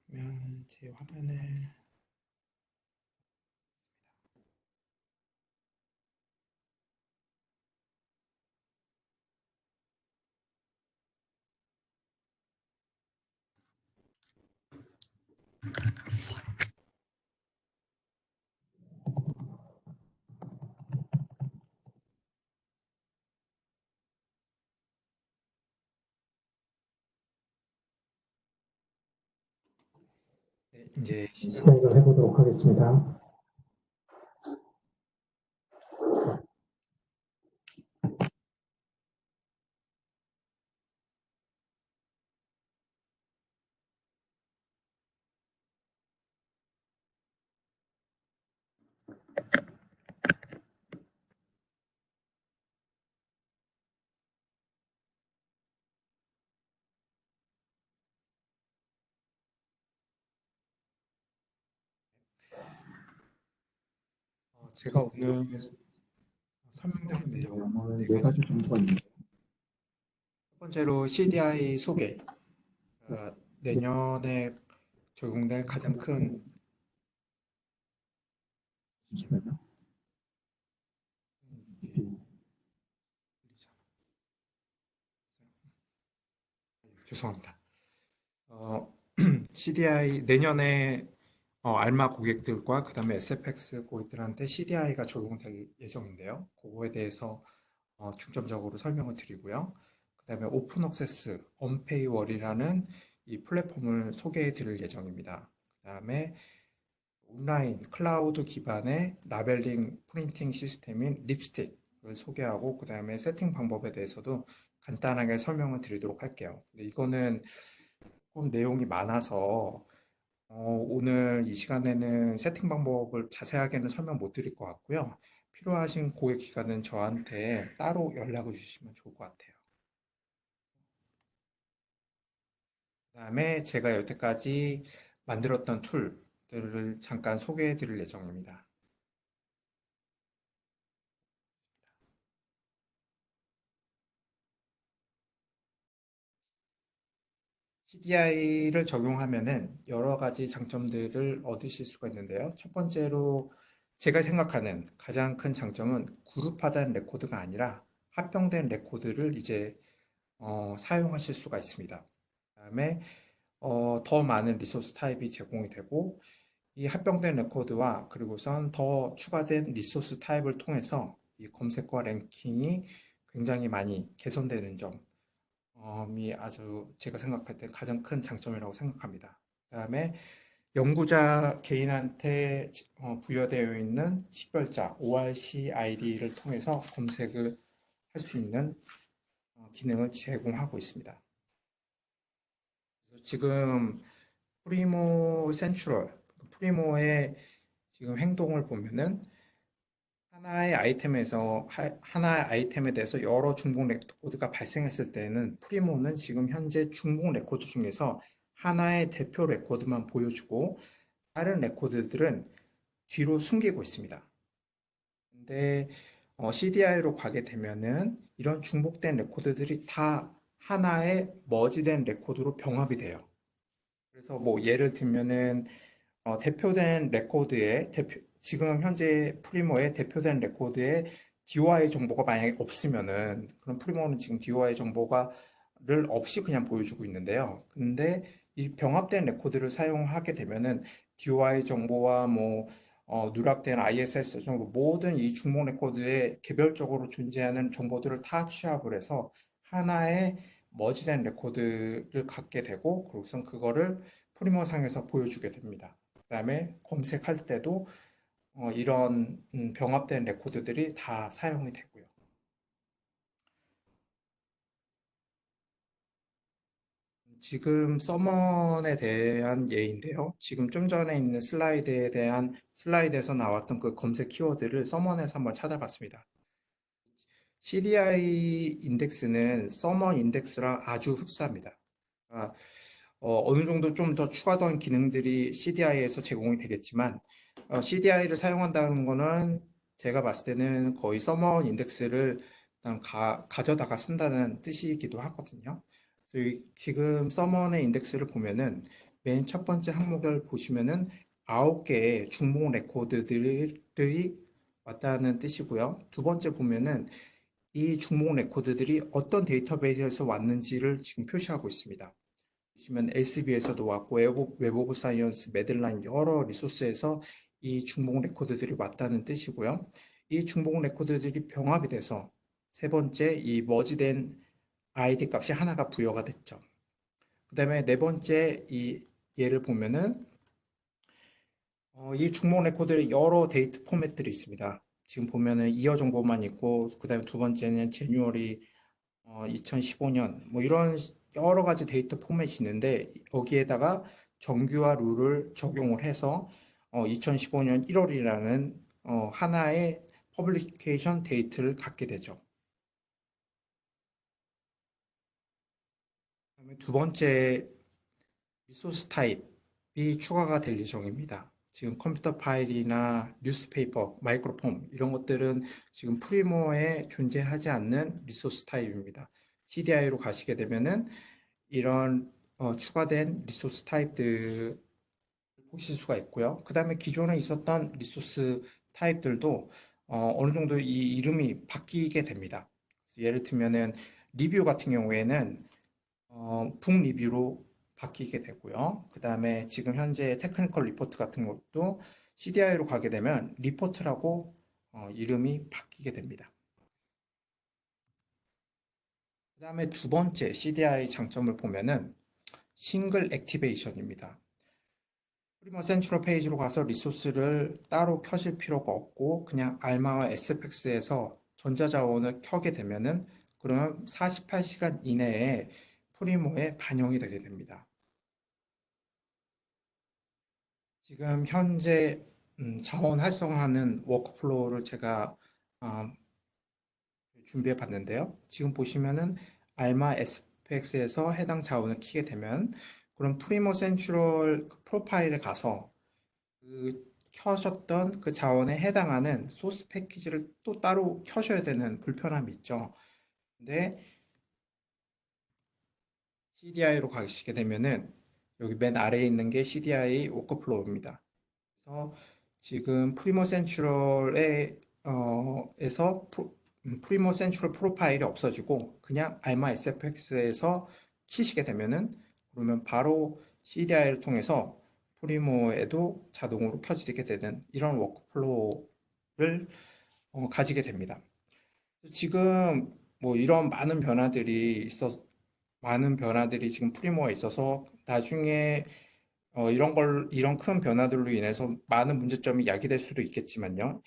그러면 제 화면을 네, 이제 시작을 해보도록 하겠습니다. 제가 오늘 설명드릴 내용은 네 네 가지. 가지 정도가 있는데, 첫 번째로 CDI 소개. 내년에 적용될 가장 큰 잠시만요. 죄송합니다. CDI 내년에 알마 고객들과 그다음에 SFX 고객들한테 CDI가 적용될 예정인데요. 그거에 대해서 중점적으로 설명을 드리고요. 그다음에 오픈 억세스 언페이월이라는 이 플랫폼을 소개해 드릴 예정입니다. 그다음에 온라인 클라우드 기반의 라벨링 프린팅 시스템인 립스틱을 소개하고 그다음에 세팅 방법에 대해서도 간단하게 설명을 드리도록 할게요. 근데 이거는 조금 내용이 많아서 오늘 이 시간에는 세팅 방법을 자세하게는 설명 못 드릴 것 같고요. 필요하신 고객 기관은 저한테 따로 연락을 주시면 좋을 것 같아요. 그다음에 제가 여태까지 만들었던 툴들을 잠깐 소개해 드릴 예정입니다. CDI를 적용하면은 여러 가지 장점들을 얻으실 수가 있는데요. 첫 번째로 제가 생각하는 가장 큰 장점은 그룹화된 레코드가 아니라 합병된 레코드를 이제 사용하실 수가 있습니다. 그다음에 더 많은 리소스 타입이 제공이 되고 이 합병된 레코드와 그리고선 더 추가된 리소스 타입을 통해서 이 검색과 랭킹이 굉장히 많이 개선되는 점이 아주 제가 생각할 때 가장 큰 장점이라고 생각합니다. 그다음에 연구자 개인한테 부여되어 있는 식별자 ORC ID를 통해서 검색을 할 수 있는 기능을 제공하고 있습니다. 지금 프리모 센트럴, 프리모의 지금 행동을 보면은 하나의 아이템에 대해서 여러 중복 레코드가 발생했을 때는 프리모는 지금 현재 중복 레코드 중에서 하나의 대표 레코드만 보여주고 다른 레코드들은 뒤로 숨기고 있습니다. 근데 CDI로 가게 되면은 이런 중복된 레코드들이 다 하나의 머지된 레코드로 병합이 돼요. 그래서 뭐 예를 들면은 대표된 레코드에 지금 현재 프리모의 대표된 레코드에 DOI 정보가 만약에 없으면은 그럼 프리모는 지금 DOI 정보가를 없이 그냥 보여주고 있는데요. 근데 이 병합된 레코드를 사용하게 되면은 DOI 정보와 뭐 누락된 ISS 정보 모든 이 중복 레코드에 개별적으로 존재하는 정보들을 다 취합을 해서 하나의 머지된 레코드를 갖게 되고 그리고선 그거를 프리머상에서 보여주게 됩니다. 그다음에 검색할 때도 이런 병합된 레코드들이 다 사용이 되고요. 지금 서먼에 대한 예인데요. 지금 좀 전에 있는 슬라이드에서 나왔던 그 검색 키워드를 서먼에서 한번 찾아봤습니다. CDI 인덱스는 서먼 인덱스랑 아주 흡사합니다. 아, 어느 정도 좀 더 추가된 기능들이 CDI에서 제공이 되겠지만 CDI를 사용한다는 거는 제가 봤을 때는 거의 서먼 인덱스를 일단 가져다가 쓴다는 뜻이기도 하거든요. 그래서 지금 서먼의 인덱스를 보면은 맨 첫 번째 항목을 보시면은 9개의 중복 레코드들이 왔다는 뜻이고요. 두 번째 보면은 이 중복 레코드들이 어떤 데이터베이스에서 왔는지를 지금 표시하고 있습니다. 보시면 LCB에서도 왔고 웹 오브 사이언스, 매들라인 여러 리소스에서 이 중복 레코드들이 왔다는 뜻이고요. 이 중복 레코드들이 병합이 돼서 세 번째 이 머지된 ID 값이 하나가 부여가 됐죠. 그 다음에 네 번째 이 예를 보면은 이 중복 레코드에 여러 데이트 포맷들이 있습니다. 지금 보면은 이어 정보만 있고 그 다음에 두 번째는 제뉴얼이 2015년 뭐 이런 여러 가지 데이터 포맷이 있는데 여기에다가 정규화 룰을 적용을 해서 2015년 1월이라는 하나의 퍼블리케이션 데이트를 갖게 되죠. 그다음에 두 번째 리소스 타입이 추가가 될 예정입니다. 지금 컴퓨터 파일이나 뉴스페이퍼, 마이크로폼 이런 것들은 지금 프리모어에 존재하지 않는 리소스 타입입니다. CDI로 가시게 되면은 이런 추가된 리소스 타입들 보실 수가 있고요. 그 다음에 기존에 있었던 리소스 타입들도 어느 정도 이 이름이 바뀌게 됩니다. 예를 들면은 리뷰 같은 경우에는 북 리뷰로 바뀌게 되고요. 그 다음에 지금 현재 테크니컬 리포트 같은 것도 CDI로 가게 되면 리포트라고 이름이 바뀌게 됩니다. 그 다음에 두 번째 CDI 장점을 보면은 싱글 액티베이션입니다. 프리머 센트럴 페이지로 가서 리소스를 따로 켜실 필요가 없고 그냥 알마와 SFX에서 전자자원을 켜게 되면은 그러면 48시간 이내에 프리모에 반영이 되게 됩니다. 지금 현재 자원 활성화하는 워크플로우를 제가 준비해 봤는데요. 지금 보시면은 알마 SPX에서 해당 자원을 키게 되면 그럼 프리모 센트럴 프로파일에 가서 그 켜셨던 그 자원에 해당하는 소스 패키지를 또 따로 켜셔야 되는 불편함이 있죠. 근데 CDI로 가시게 되면은 여기 맨 아래에 있는 게 CDI 워크플로우입니다. 그래서 지금 프리모 센트럴에 에서 프리모 센트럴 프로파일이 없어지고 그냥 알마 SFX에서 키시게 되면은 그러면 바로 CDI를 통해서 프리모에도 자동으로 켜지게 되는 이런 워크플로우를 가지게 됩니다. 지금 뭐 이런 많은 변화들이 지금 프리모에 있어서 나중에 이런 큰 변화들로 인해서 많은 문제점이 야기될 수도 있겠지만요.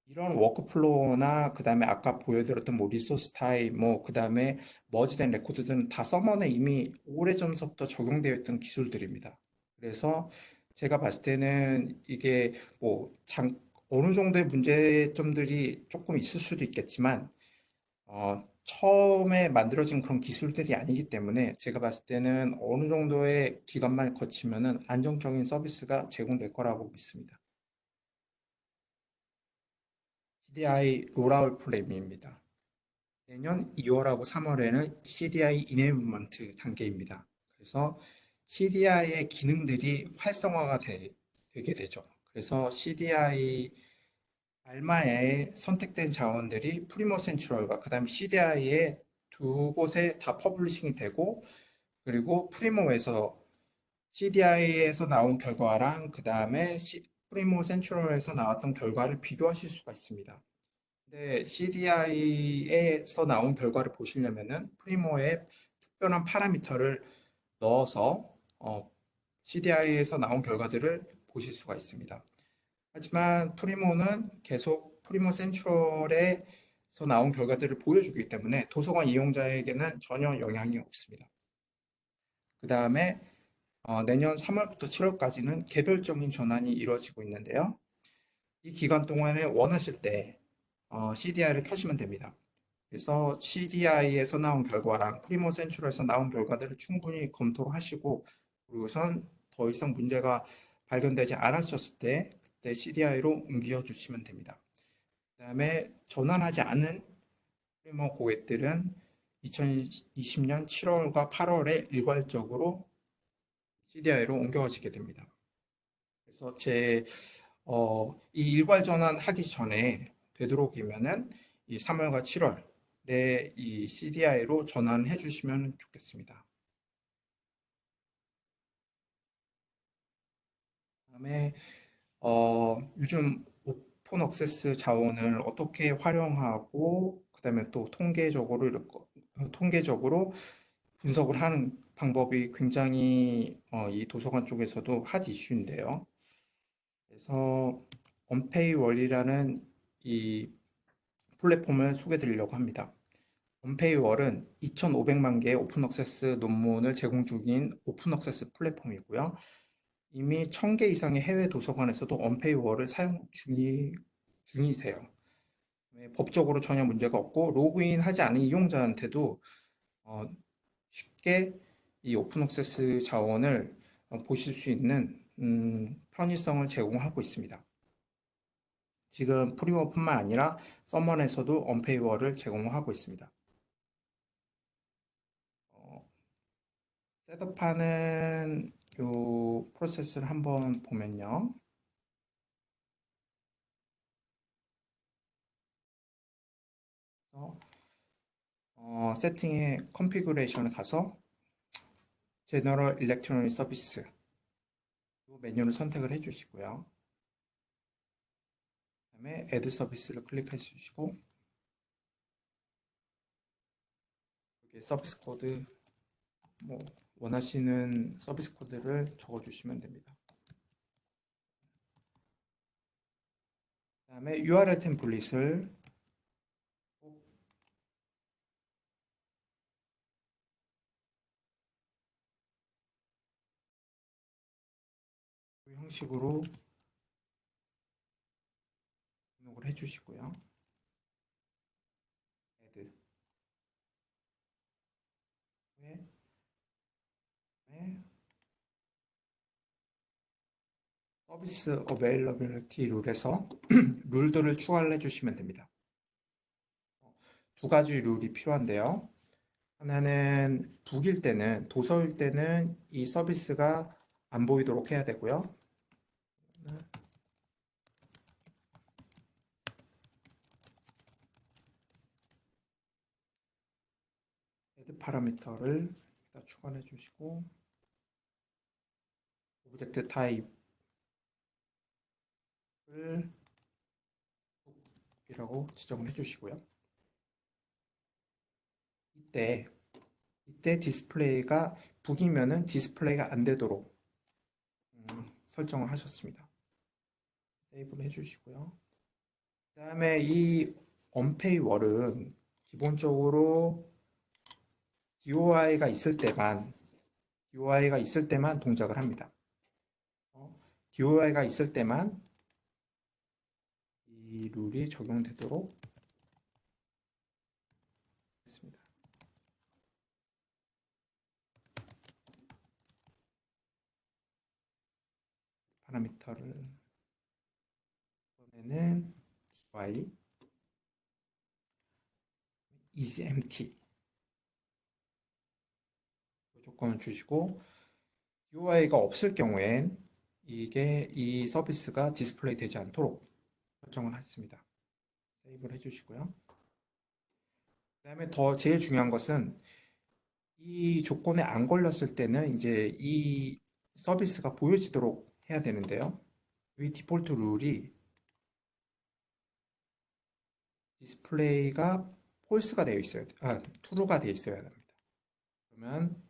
이런 워크플로우나 그다음에 아까 보여드렸던 뭐 리소스 타입, 뭐 그다음에 머지된 레코드들은 다 서머에 이미 오래전부터 적용되어 있던 기술들입니다. 그래서 제가 봤을 때는 이게 뭐 어느 정도의 문제점들이 조금 있을 수도 있겠지만 처음에 만들어진 그런 기술들이 아니기 때문에 제가 봤을 때는 어느 정도의 기간만 거치면은 안정적인 서비스가 제공될 거라고 믿습니다. CDI 롤아웃 플랜입니다. 내년 2월하고 3월에는 CDI 이네이블먼트 단계입니다. 그래서 CDI의 기능들이 활성화가 되게 되죠. 그래서 CDI 알마에 선택된 자원들이 프리모 센트럴과 그다음에 CDI의 두 곳에 다 퍼블리싱이 되고 그리고 프리모에서 CDI에서 나온 결과랑 그다음에 프리모 센트럴에서 나왔던 결과를 비교하실 수가 있습니다. 근데 CDI에서 나온 결과를 보시려면은 프리모에 특별한 파라미터를 넣어서 CDI에서 나온 결과들을 보실 수가 있습니다. 하지만 프리모는 계속 프리모 센트럴에서 나온 결과들을 보여주기 때문에 도서관 이용자에게는 전혀 영향이 없습니다. 그 다음에 내년 3월부터 7월까지는 개별적인 전환이 이루어지고 있는데요. 이 기간 동안에 원하실 때 CDI를 켜시면 됩니다. 그래서 CDI에서 나온 결과랑 프리모 센츄럴에서 나온 결과들을 충분히 검토를 하시고 그리고선 더 이상 문제가 발견되지 않았었을 때 그때 CDI로 옮겨 주시면 됩니다. 그 다음에 전환하지 않은 프리모 고객들은 2020년 7월과 8월에 일괄적으로 CDI로 옮겨지게 됩니다. 그래서 이 일괄 전환하기 전에 되도록이면은 이 3월과 7월에 이 CDI로 전환해 주시면 좋겠습니다. 그다음에 요즘 오픈 억세스 자원을 어떻게 활용하고 그다음에 또 통계적으로 분석을 하는 방법이 굉장히 이 도서관 쪽에서도 핫 이슈인데요. 그래서 언페이월이라는 이 플랫폼을 소개해 드리려고 합니다. 언페이월은 2,500만 개의 오픈 액세스 논문을 제공 중인 오픈 액세스 플랫폼이고요. 이미 1,000개 이상의 해외 도서관에서도 언페이월을 사용 중이세요. 법적으로 전혀 문제가 없고 로그인 하지 않은 이용자한테도 쉽게 이 오픈 액세스 자원을 보실 수 있는 편의성을 제공하고 있습니다. 지금 프리모뿐만 아니라 서먼에서도 언페이월을 제공하고 있습니다. 셋업하는 요 프로세스를 한번 보면요. 세팅의 컨피그레이션을 가서 제너럴 일렉트로닉 서비스 이 메뉴를 선택을 해주시고요. 그 다음에 애드 서비스를 클릭해 주시고 여기 서비스 코드 원하시는 서비스 코드를 적어주시면 됩니다. 그 다음에 URL 템플릿을 형식으로 등록을 해주시고요. 애드 서비스 어베일러빌리티 룰에서 룰들을 추가를 해주시면 됩니다. 두 가지 룰이 필요한데요. 하나는 북일 때는, 도서일 때는 이 서비스가 안 보이도록 해야 되고요. 헤드 파라미터를 추가해 주시고 오브젝트 타입을 북이라고 지정을 해주시고요. 이때 디스플레이가 북이면은 디스플레이가 안 되도록 설정을 하셨습니다. 세이브를 해주시고요. 그 다음에 이 언페이월은 기본적으로 DOI가 있을 때만 동작을 합니다. DOI가 있을 때만 이 룰이 적용되도록 했습니다. 파라미터를 이번에는 DOI is empty 조건을 주시고 DOI가 없을 경우엔 이 서비스가 디스플레이 되지 않도록 설정을 했습니다. 세이브를 해주시고요. 그 다음에 제일 중요한 것은 이 조건에 안 걸렸을 때는 이제 이 서비스가 보여지도록 해야 되는데요. 이 디폴트 룰이 디스플레이가 폴스가 되어 있어야 true가 되어 있어야 합니다. 그러면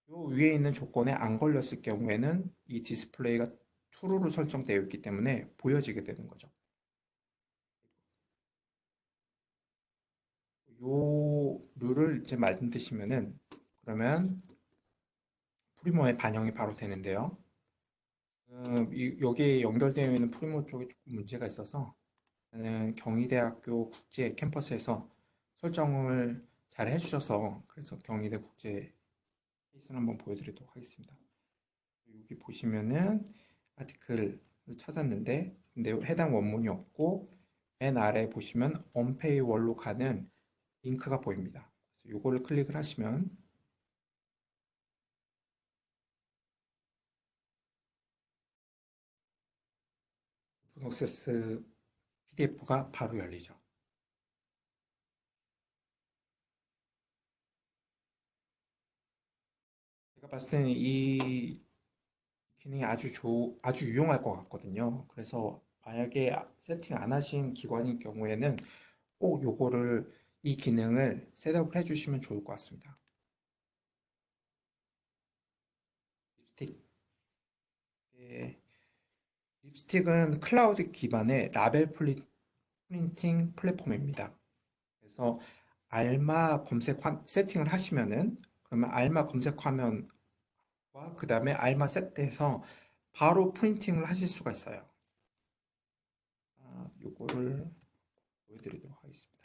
요 위에 있는 조건에 안 걸렸을 경우에는 이 디스플레이가 true로 설정되어 있기 때문에 보여지게 되는 거죠. 요 룰을 이제 만드시면은 그러면 프리모에 반영이 바로 되는데요. 여기에 연결되어 있는 프리모 쪽에 조금 문제가 있어서 저는 경희대학교 국제 캠퍼스에서 설정을 잘 해주셔서 그래서 경희대 국제 케이스를 한번 보여드리도록 하겠습니다. 여기 보시면은 아티클을 찾았는데 근데 해당 원문이 없고 맨 아래 보시면 언페이월로 가는 링크가 보입니다. 그래서 이거를 클릭을 하시면 오픈액세스 PDF가 바로 열리죠. 제가 봤을 때는 이 기능이 아주 유용할 것 같거든요. 그래서 만약에 세팅 안 하신 기관인 경우에는 꼭 이 기능을 셋업을 해주시면 좋을 것 같습니다. 립스틱. 립스틱은 클라우드 기반의 라벨 프린팅 플랫폼입니다. 그래서 알마 검색 세팅을 하시면은 그러면 알마 검색 화면과 그 다음에 알마 세트해서 바로 프린팅을 하실 수가 있어요. 요거를 보여드리도록 하겠습니다.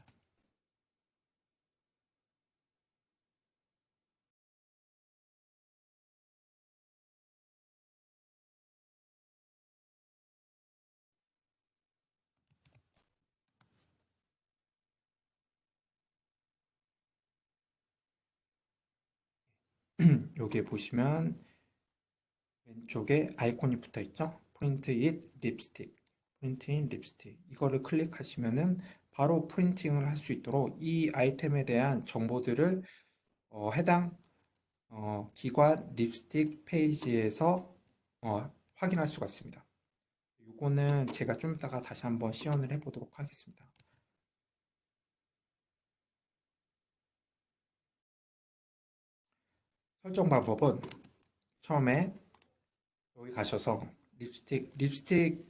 여기에 보시면 왼쪽에 아이콘이 붙어 있죠? 프린트 잇 립스틱, 프린트 인 립스틱. 이거를 클릭하시면은 바로 프린팅을 할 수 있도록 이 아이템에 대한 정보들을 해당 기관 립스틱 페이지에서 확인할 수가 있습니다. 이거는 제가 좀 이따가 다시 한번 시연을 해보도록 하겠습니다. 설정 방법은 처음에 여기 가셔서 립스틱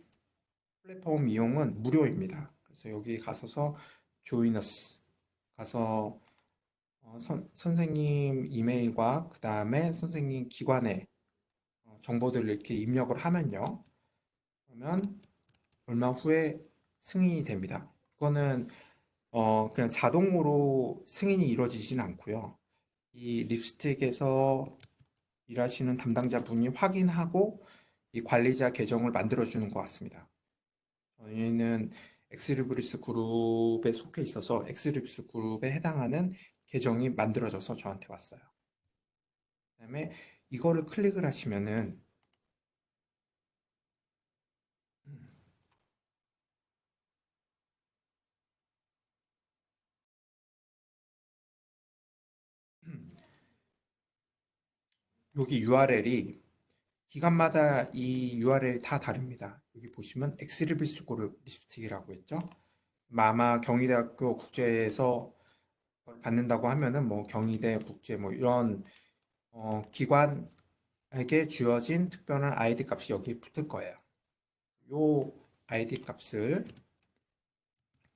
플랫폼 이용은 무료입니다. 그래서 여기 가서서 조이너스 가서 선생님 이메일과 그 다음에 선생님 기관의 정보들을 이렇게 입력을 하면요. 그러면 얼마 후에 승인이 됩니다. 이거는 그냥 자동으로 승인이 이루어지진 않고요. 이 립스틱에서 일하시는 담당자분이 확인하고 이 관리자 계정을 만들어주는 것 같습니다. 저희는 엑스리브리스 그룹에 속해 있어서 엑스리브리스 그룹에 해당하는 계정이 만들어져서 저한테 왔어요. 그다음에 이거를 클릭을 하시면은 여기 URL이 기간마다 이 URL이 다 다릅니다. 여기 보시면 엑스리브리스 그룹 립스틱이라고 했죠. 아마 경희대학교 국제에서 받는다고 하면은 뭐 경희대 국제 뭐 이런 기관에게 주어진 특별한 아이디 값이 여기 붙을 거예요. 요 아이디 값을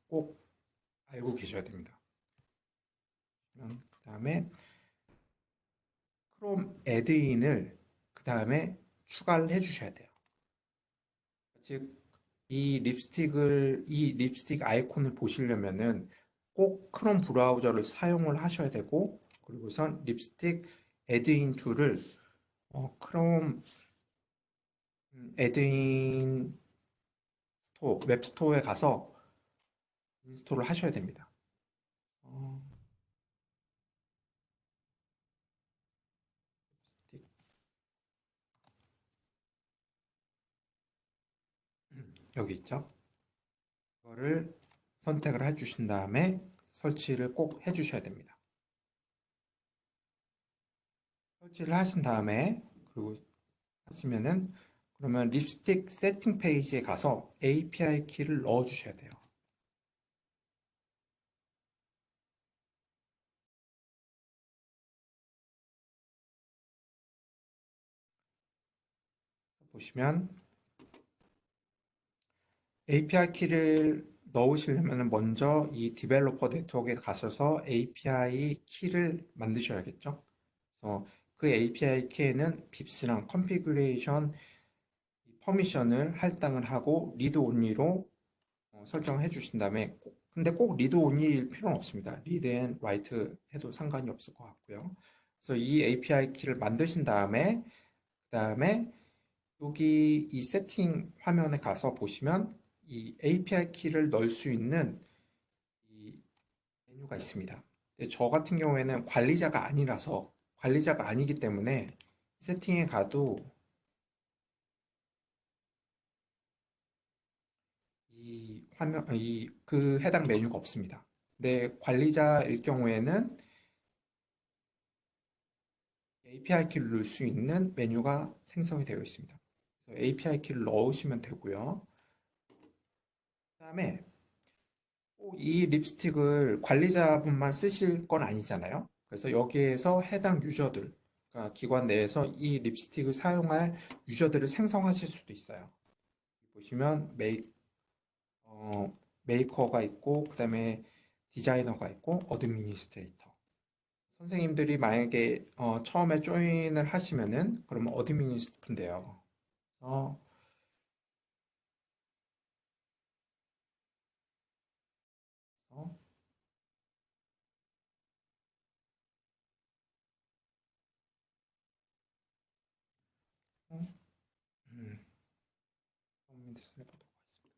꼭 알고 계셔야 됩니다. 그 다음에 크롬 애드인을 그 다음에 추가를 해주셔야 돼요. 즉, 이 립스틱 아이콘을 보시려면은 꼭 크롬 브라우저를 사용을 하셔야 되고, 그리고선 립스틱 애드인 툴을 크롬 애드인 웹스토어에 가서 인스톨을 하셔야 됩니다. 립스틱. 여기 있죠? 이거를 선택을 해주신 다음에 설치를 꼭 해주셔야 됩니다. 설치를 하신 다음에 그리고 하시면은 그러면 립스틱 세팅 페이지에 가서 API 키를 넣어 주셔야 돼요. 보시면 API 키를 넣으시려면 먼저 이 디벨로퍼 네트워크에 가셔서 API 키를 만드셔야겠죠. 그래서 그 API 키에는 빕스랑 컨피그레이션 퍼미션을 할당을 하고 리드 온리로 설정해 주신 다음에 근데 꼭 리드 온리일 필요는 없습니다. 리드 앤 라이트 해도 상관이 없을 것 같고요. 그래서 이 API 키를 만드신 다음에 그 다음에 여기 이 세팅 화면에 가서 보시면 이 API 키를 넣을 수 있는 이 메뉴가 있습니다. 근데 저 같은 경우에는 관리자가 아니기 때문에 세팅에 가도 이 화면, 그 해당 메뉴가 없습니다. 근데 관리자일 경우에는 API 키를 넣을 수 있는 메뉴가 생성이 되어 있습니다. 그래서 API 키를 넣으시면 되고요. 그다음에 꼭 이 립스틱을 관리자분만 쓰실 건 아니잖아요. 그래서 여기에서 해당 유저들, 그러니까 기관 내에서 이 립스틱을 사용할 유저들을 생성하실 수도 있어요. 보시면 메이커가 있고, 그 다음에 디자이너가 있고, 어드미니스트레이터. 선생님들이 만약에 처음에 조인을 하시면은 그러면 어드미니스트인데요. 그래서 어, 어, 음, 어드미니스트레이터 해보도록 하겠습니다.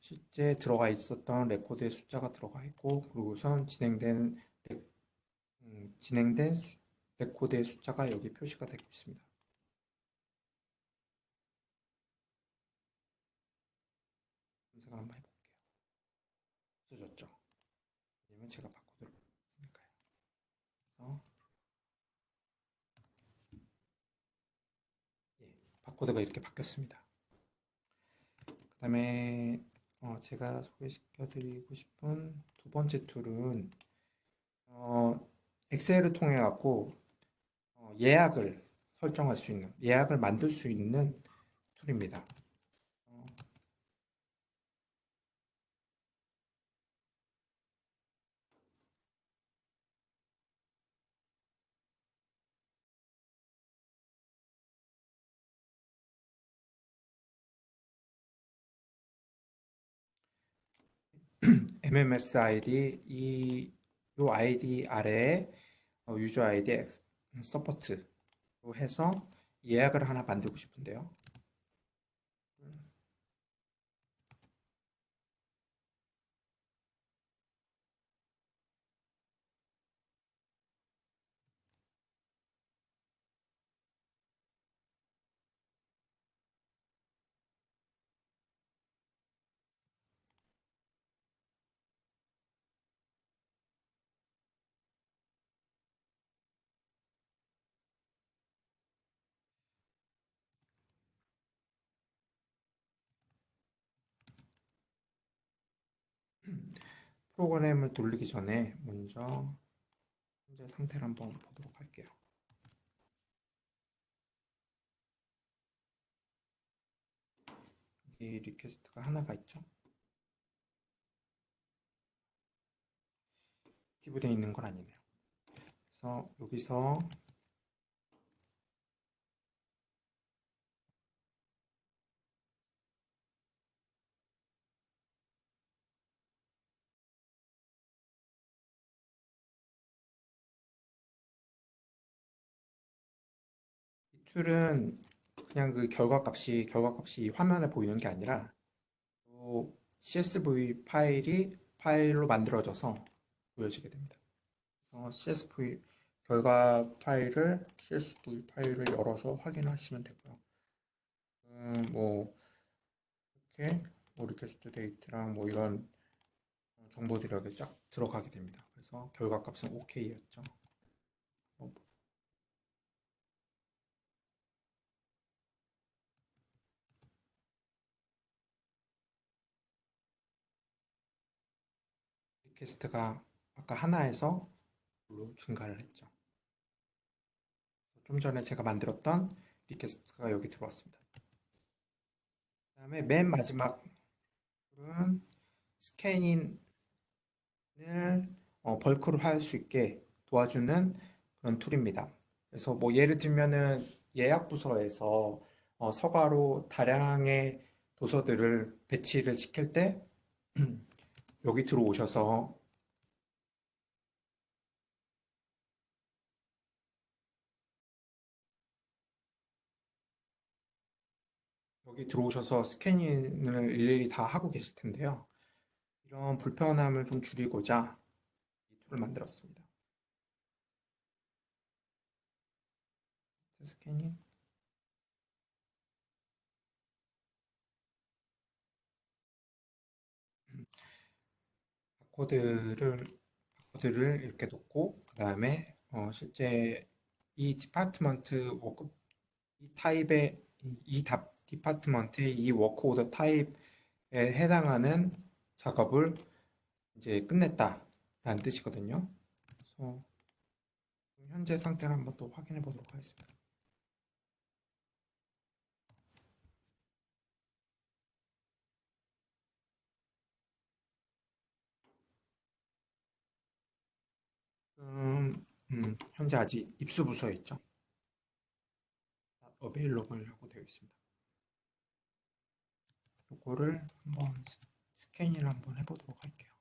실제 들어가 있었던 레코드의 숫자가 들어가 있고, 그리고선 진행된 레코드의 숫자가 여기 표시가 되고 있습니다. 검색을 한번 해볼게요. 없어졌죠? 왜냐면 제가 바코드를 했으니까요. 그래서 예, 바코드가 이렇게 바뀌었습니다. 그 다음에 제가 소개시켜드리고 싶은 두 번째 툴은 엑셀을 통해 갖고 예약을 설정할 수 있는, 예약을 만들 수 있는 툴입니다. 어, MMS 아이디 요 아이디 아래에 유저 아이디 서포트로 해서 예약을 하나 만들고 싶은데요. 프로그램을 돌리기 전에 먼저 현재 상태를 한번 보도록 할게요. 여기 리퀘스트가 하나가 있죠. 액티브되어 있는 건 아니네요. 그래서 여기서 이 툴은 그냥 그 결과값이 이 화면에 보이는 게 아니라 또 CSV 파일로 만들어져서 보여지게 됩니다. 그래서 CSV 파일을 열어서 확인하시면 되고요. 뭐 이렇게 뭐 리퀘스트 데이트랑 뭐 이런 정보들이 여기 쫙 들어가게 됩니다. 그래서 결과값은 OK였죠. 리퀘스트가 아까 하나에서 물로 증가를 했죠. 좀 전에 제가 만들었던 리퀘스트가 여기 들어왔습니다. 그 다음에 맨 마지막은 스캐닝을 벌크로 할 수 있게 도와주는 그런 툴입니다. 그래서 뭐 예를 들면은 예약 부서에서 서가로 다량의 도서들을 배치를 시킬 때 여기 들어오셔서 스캐닝을 일일이 다 하고 계실 텐데요. 이런 불편함을 좀 줄이고자 이 툴을 만들었습니다. 스캐닝 바코드를 이렇게 놓고 그 다음에 실제 이 디파트먼트 워크 이 타입의 디파트먼트의 이 워크 오더 타입에 해당하는 작업을 이제 끝냈다라는 뜻이거든요. 그래서 현재 상태를 한번 또 확인해 보도록 하겠습니다. 현재 아직 입수 부서에 있죠. 어베일러블이라고 되어 있습니다. 이거를 한번 스캐닝을 한번 해보도록 할게요.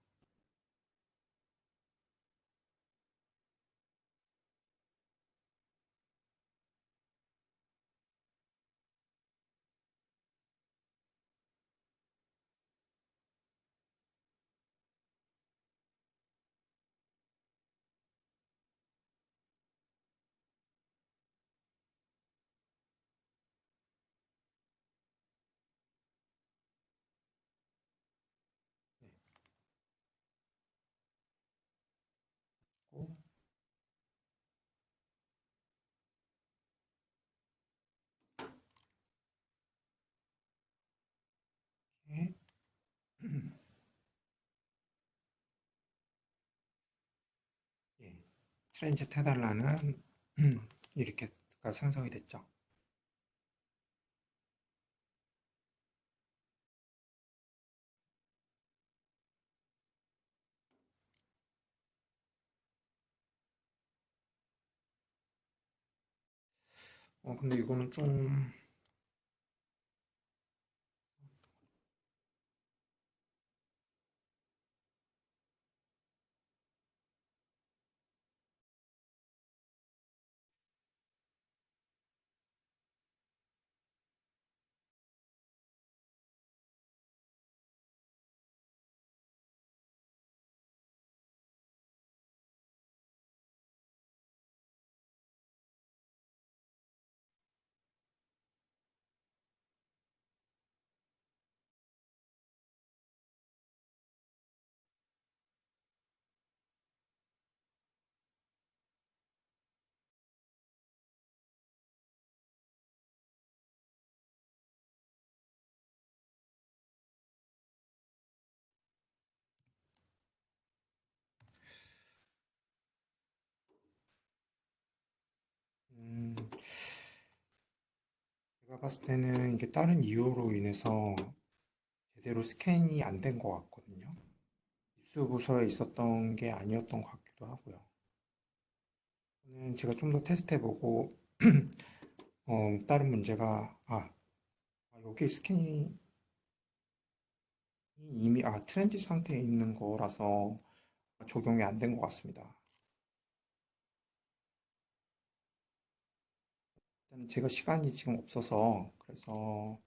예, 트랜짓 해달라는 이렇게가 생성이 됐죠. 근데 이거는 좀 음, 제가 봤을 때는 이게 다른 이유로 인해서 제대로 스캔이 안 된 것 같거든요. 입수 부서에 있었던 게 아니었던 것 같기도 하고요. 제가 좀 더 테스트해보고 다른 문제가 여기 스캔이 이미 트랜짓 상태에 있는 거라서 적용이 안 된 것 같습니다. 일단 제가 시간이 지금 없어서 그래서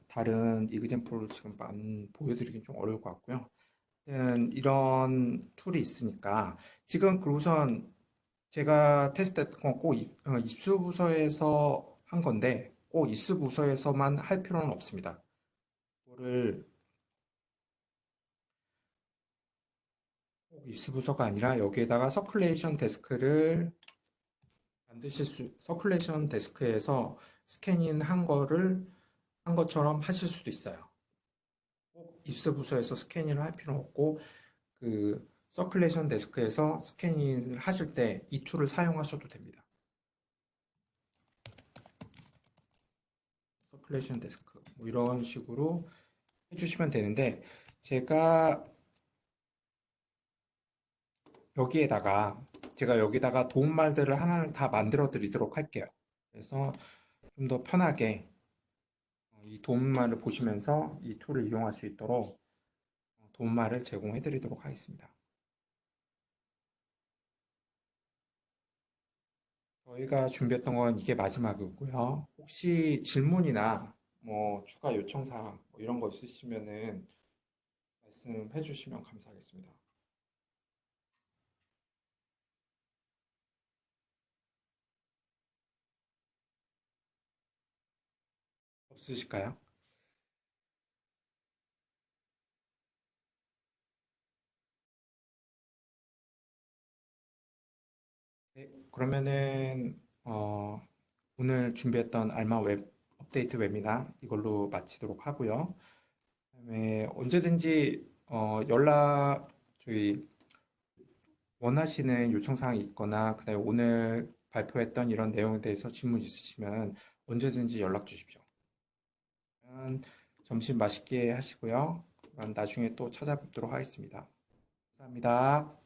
다른 이그젠플을 지금 보여드리긴 좀 어려울 것 같고요. 이런 툴이 있으니까 지금 그 우선 제가 테스트했던 건 꼭 입수 부서에서 한 건데 꼭 입수 부서에서만 할 필요는 없습니다. 이거를 꼭 입수 부서가 아니라 여기에다가 서큘레이션 데스크에서 스캐닝 한 것처럼 하실 수도 있어요. 꼭 입수 부서에서 스캐닝을 할 필요는 없고 그 서큘레이션 데스크에서 스캐닝을 하실 때 이 툴을 사용하셔도 됩니다. 서큘레이션 데스크 뭐 이런 식으로 해주시면 되는데 제가 여기다가 도움말들을 하나를 다 만들어 드리도록 할게요. 그래서 좀 더 편하게 이 도움말을 보시면서 이 툴을 이용할 수 있도록 도움말을 제공해 드리도록 하겠습니다. 저희가 준비했던 건 이게 마지막이고요. 혹시 질문이나 뭐 추가 요청사항 뭐 이런 거 있으시면은 말씀해 주시면 감사하겠습니다. 없으실까요? 네, 그러면은 오늘 준비했던 알마 웹 업데이트 웨비나 이걸로 마치도록 하고요. 그다음에 언제든지 저희 원하시는 요청사항이 있거나 그다음에 오늘 발표했던 이런 내용에 대해서 질문 있으시면 언제든지 연락 주십시오. 그러면 점심 맛있게 하시고요. 그럼 나중에 또 찾아뵙도록 하겠습니다. 감사합니다.